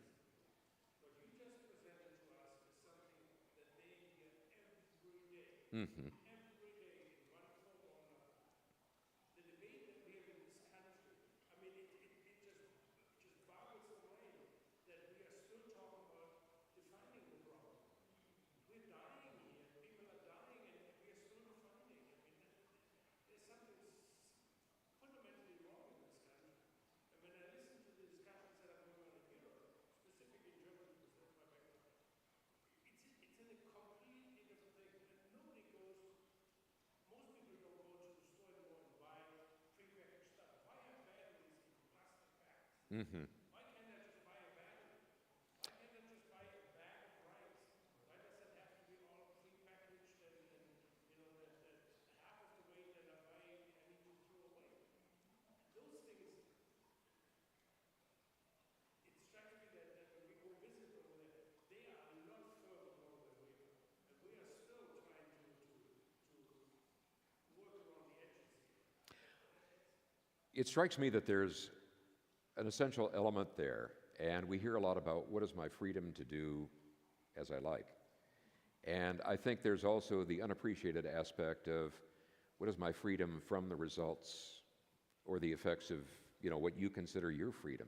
Mm-hmm. Mm-hmm. It strikes me that there's an essential element there, and we hear a lot about what is my freedom to do as I like. And I think there's also the unappreciated aspect of what is my freedom from the results or the effects of, what you consider your freedom.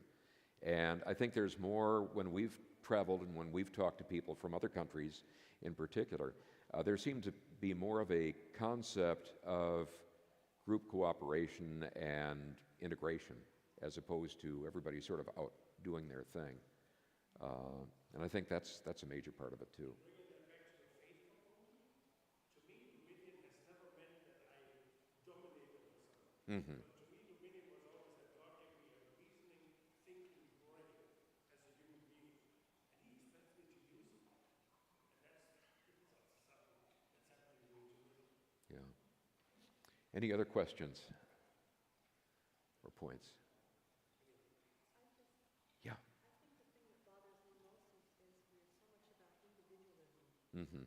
And I think there's more when we've traveled and when we've talked to people from other countries in particular. There seems to be more of a concept of group cooperation and integration as opposed to everybody sort of out doing their thing. And I think that's a major part of it too. Mm-hmm. Yeah. Any other questions or points? Yeah. Mm-hmm.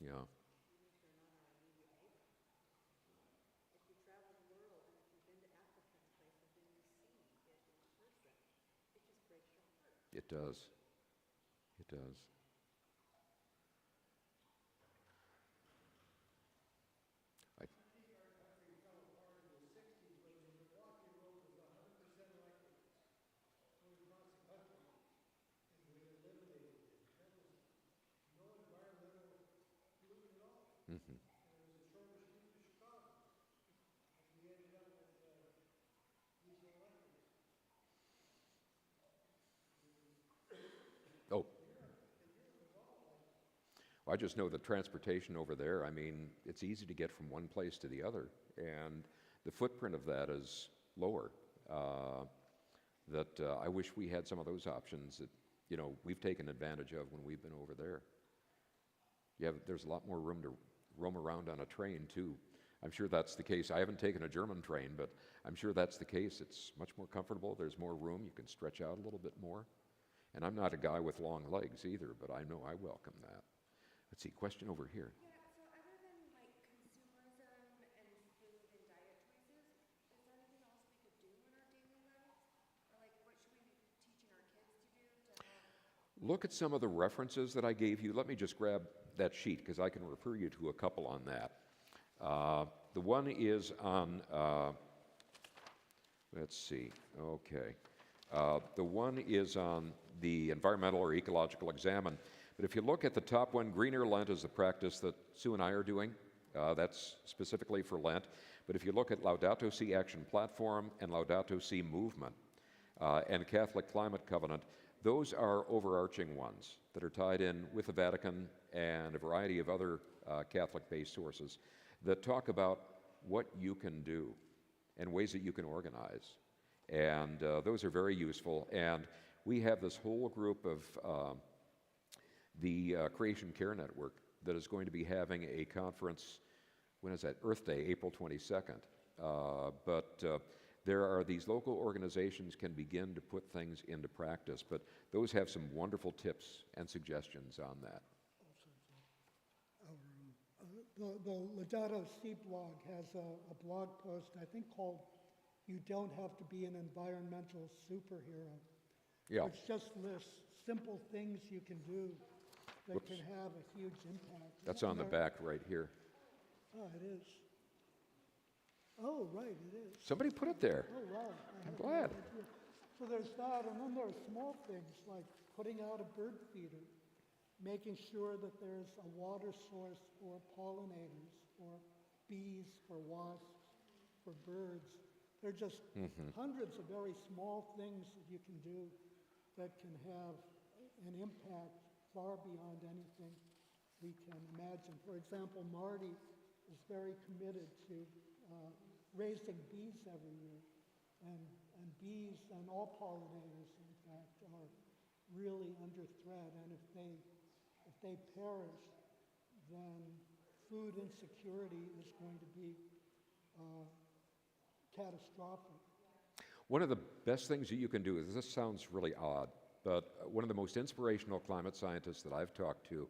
Yeah. It does. It does. I, mm-hmm. Oh. I just know that transportation over there, I mean, it's easy to get from one place to the other, and the footprint of that is lower. I wish we had some of those options that, we've taken advantage of when we've been over there. There's a lot more room to roam around on a train, too. I'm sure that's the case. I haven't taken a German train, but I'm sure that's the case. It's much more comfortable. There's more room. You can stretch out a little bit more. And I'm not a guy with long legs either, but I know I welcome that. Let's see, question over here. Yeah, so other than like consumerism and food and diet choices, is there anything else we could do in our daily lives? Or like what should we be teaching our kids to do to help? Look at some of the references that I gave you. Let me just grab that sheet because I can refer you to a couple on that. The one is on, let's see, okay. The one is on the environmental or ecological examine. But if you look at the top one, Greener Lent is the practice that Sue and I are doing. That's specifically for Lent. But if you look at Laudato Si Action Platform and Laudato Si Movement and Catholic Climate Covenant, those are overarching ones that are tied in with the Vatican and a variety of other Catholic-based sources that talk about what you can do and ways that you can organize. And those are very useful. And we have this whole group of the Creation Care Network that is going to be having a conference. When is that? Earth Day, April 22nd. But there are these local organizations can begin to put things into practice, but those have some wonderful tips and suggestions on that. The Laudato Si blog has a blog post, I think, called "You Don't Have to Be an Environmental Superhero," Yeah. which just lists simple things you can do that can have a huge impact. That's on the back right here. Oh, it is. Oh, right, it is. Somebody put it there. Oh, wow. I'm glad. So there's that, and then there's small things like putting out a bird feeder, making sure that there's a water source for pollinators, for bees, for wasps, for birds. There are just hundreds of very small things that you can do that can have an impact far beyond anything we can imagine. For example, Marty is very committed to raising bees every year. And bees and all pollinators, in fact, are really under threat. And if they perish, then food insecurity is going to be catastrophic. One of the best things that you can do, this sounds really odd, but one of the most inspirational climate scientists that I've talked to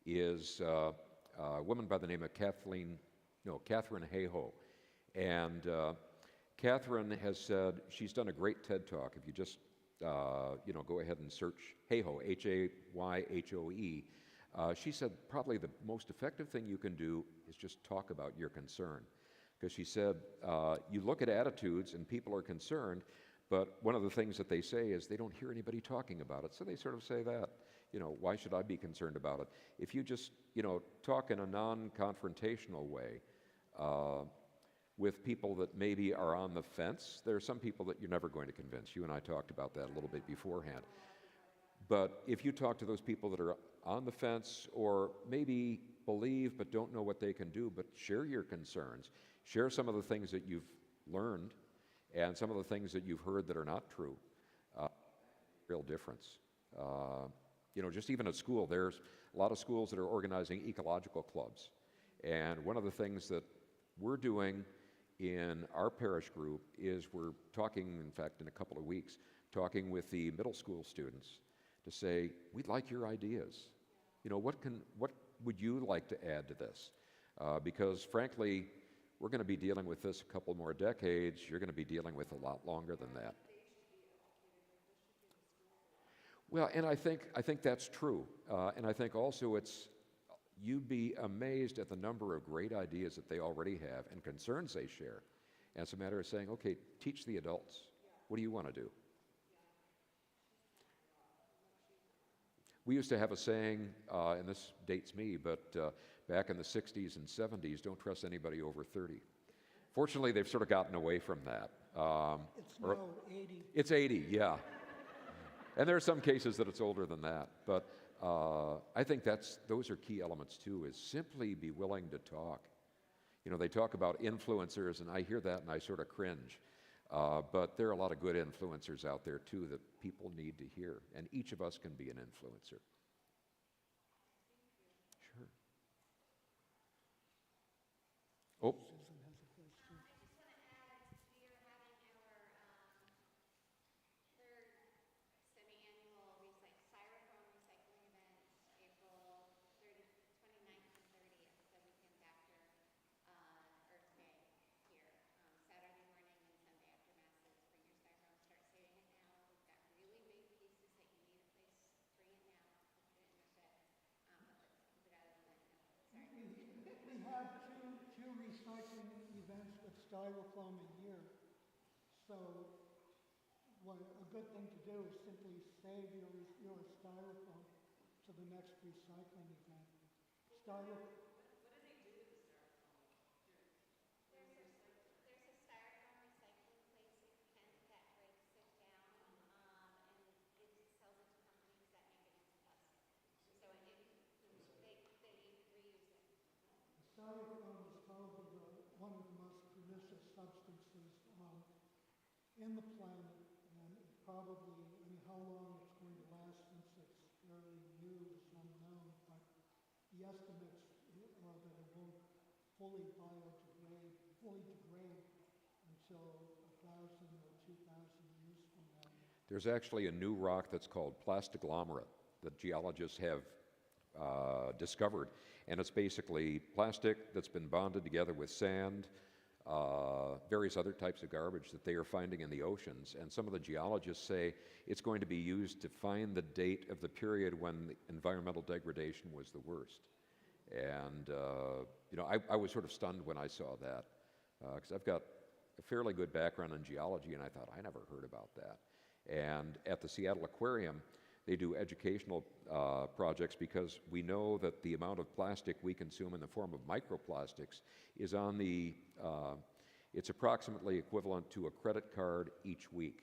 is a woman by the name of Catherine Hayhoe. And Catherine has said, she's done a great TED Talk. If you just, go ahead and search Hayhoe, Hayhoe. She said probably the most effective thing you can do is just talk about your concern. Because she said, you look at attitudes and people are concerned, but one of the things that they say is they don't hear anybody talking about it. So they sort of say that, why should I be concerned about it? If you just, talk in a non-confrontational way with people that maybe are on the fence, there are some people that you're never going to convince. You and I talked about that a little bit beforehand. But if you talk to those people that are on the fence or maybe believe but don't know what they can do, but share your concerns, share some of the things that you've learned and some of the things that you've heard that are not true, real difference. Just even at school, there's a lot of schools that are organizing ecological clubs. And one of the things that we're doing in our parish group is we're talking, in fact, in a couple of weeks, talking with the middle school students to say, we'd like your ideas. What would you like to add to this? Because frankly, we're going to be dealing with this a couple more decades. You're going to be dealing with a lot longer than that. Well, and I think that's true. And I think also you'd be amazed at the number of great ideas that they already have and concerns they share. And it's a matter of saying, okay, teach the adults. What do you want to do? We used to have a saying, and this dates me, but back in the 60s and 70s, don't trust anybody over 30. Fortunately, they've sort of gotten away from that. It's now 80. It's 80, yeah. And there are some cases that it's older than that. But I think those are key elements, too, is simply be willing to talk. They talk about influencers, and I hear that and I sort of cringe. But there are a lot of good influencers out there, too, that people need to hear. And each of us can be an influencer. Sure. Oh. We have two recycling events with styrofoam a year. So a good thing to do is simply save your styrofoam to the next recycling event. in the planet, and it probably, I mean, how long it's going to last since it's fairly new is unknown, but the estimates are that it won't fully degrade until 1,000 or 2,000 years from now. There's actually a new rock that's called plastiglomerate that geologists have discovered, and it's basically plastic that's been bonded together with sand, various other types of garbage that they are finding in the oceans. And some of the geologists say it's going to be used to find the date of the period when the environmental degradation was the worst. And I was sort of stunned when I saw that, because I've got a fairly good background in geology, and I thought, I never heard about that. And at the Seattle Aquarium, they do educational projects because we know that the amount of plastic we consume in the form of microplastics is on the, it's approximately equivalent to a credit card each week.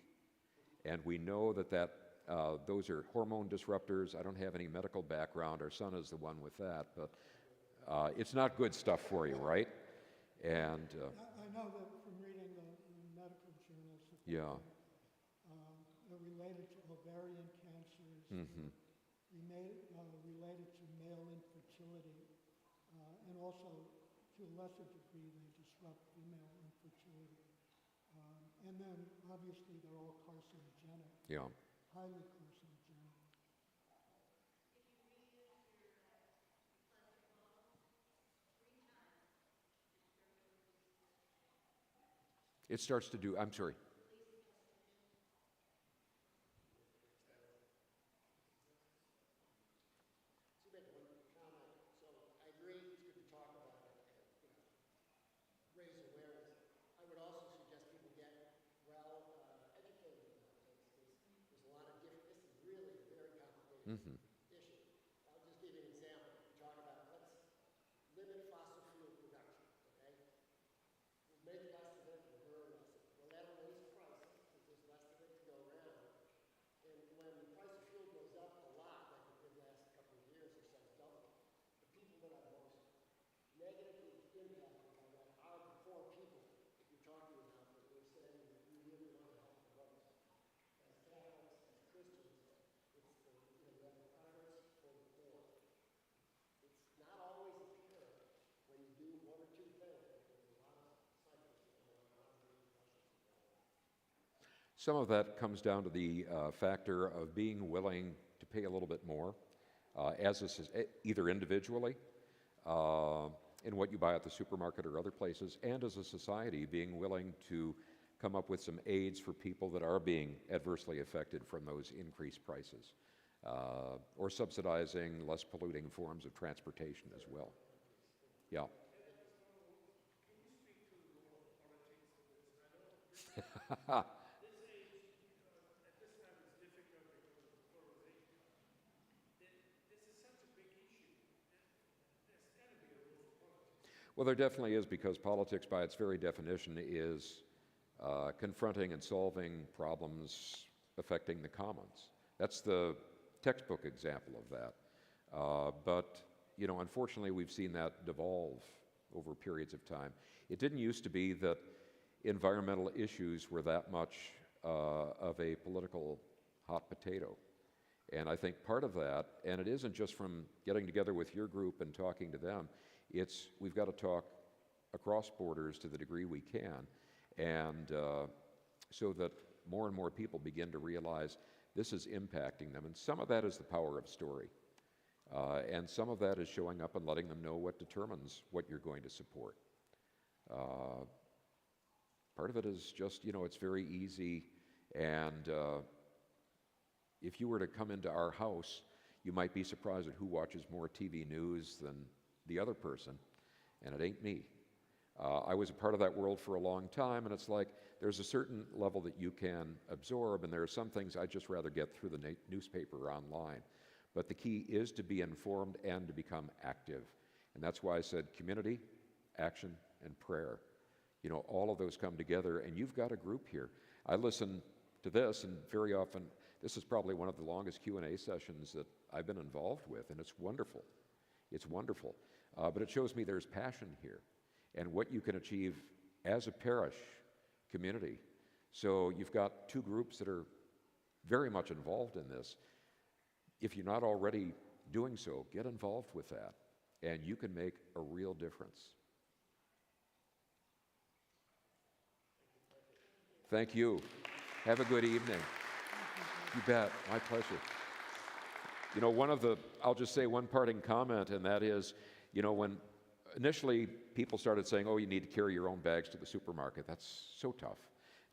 And we know that those are hormone disruptors. I don't have any medical background. Our son is the one with that, but it's not good stuff for you, right? And I know that from reading the medical journals that yeah. They're related to ovarian cancers, Mm-hmm. related to male infertility, and also to a lesser degree they disrupt female infertility. And then obviously they're all carcinogenic, Yeah. highly carcinogenic. It starts to do, I'm sorry. To make one comment, so I agree it's good to talk about it and, raise awareness. I would also suggest people get well educated about this, because there's a lot of different, this is really a very complicated Mm-hmm. issue. I'll just give you an example. We talk about, let's limit fossil fuel production, okay? We'll make less of it, we'll burn less of it. Well, that'll raise prices, because there's less of it to go around. And when the price of fuel goes up a lot, like it did last couple of years or so, double, the people that are most negatively impacted by that are the poor people that you're talking about, that we're saying that we really want to help the most. As Catholics, as Christians, it's the, we have a preference for the poor. It's not always apparent when you do one or two things, but there's a lot of cycles going on, a lot of repercussions of that. Some of that comes down to the factor of being willing to pay a little bit more, either individually, in what you buy at the supermarket or other places, and as a society being willing to come up with some aids for people that are being adversely affected from those increased prices, or subsidizing less polluting forms of transportation as well. Yeah. Well, there definitely is, because politics, by its very definition, is confronting and solving problems affecting the commons. That's the textbook example of that. But unfortunately, we've seen that devolve over periods of time. It didn't used to be that environmental issues were that much of a political hot potato. And I think part of that, and it isn't just from getting together with your group and talking to them, it's we've got to talk across borders to the degree we can, and so that more and more people begin to realize this is impacting them. And some of that is the power of story. And some of that is showing up and letting them know what determines what you're going to support. Part of it is just, it's very easy, and if you were to come into our house, you might be surprised at who watches more TV news than the other person, and it ain't me. I was a part of that world for a long time, and it's like there's a certain level that you can absorb, and there are some things I'd just rather get through the newspaper or online. But the key is to be informed and to become active. And that's why I said community, action, and prayer. All of those come together, and you've got a group here. I listen to this, and very often, this is probably one of the longest Q&A sessions that I've been involved with, and it's wonderful. It's wonderful. But it shows me there's passion here, and what you can achieve as a parish community. So you've got two groups that are very much involved in this. If you're not already doing so, get involved with that, and you can make a real difference. Thank you. Have a good evening. You bet. My pleasure. You know, I'll just say one parting comment, and that is, you know, when initially people started saying, oh, you need to carry your own bags to the supermarket, that's so tough.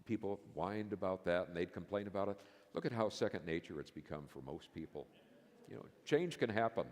People whined about that, and they'd complain about it. Look at how second nature it's become for most people. You know, change can happen.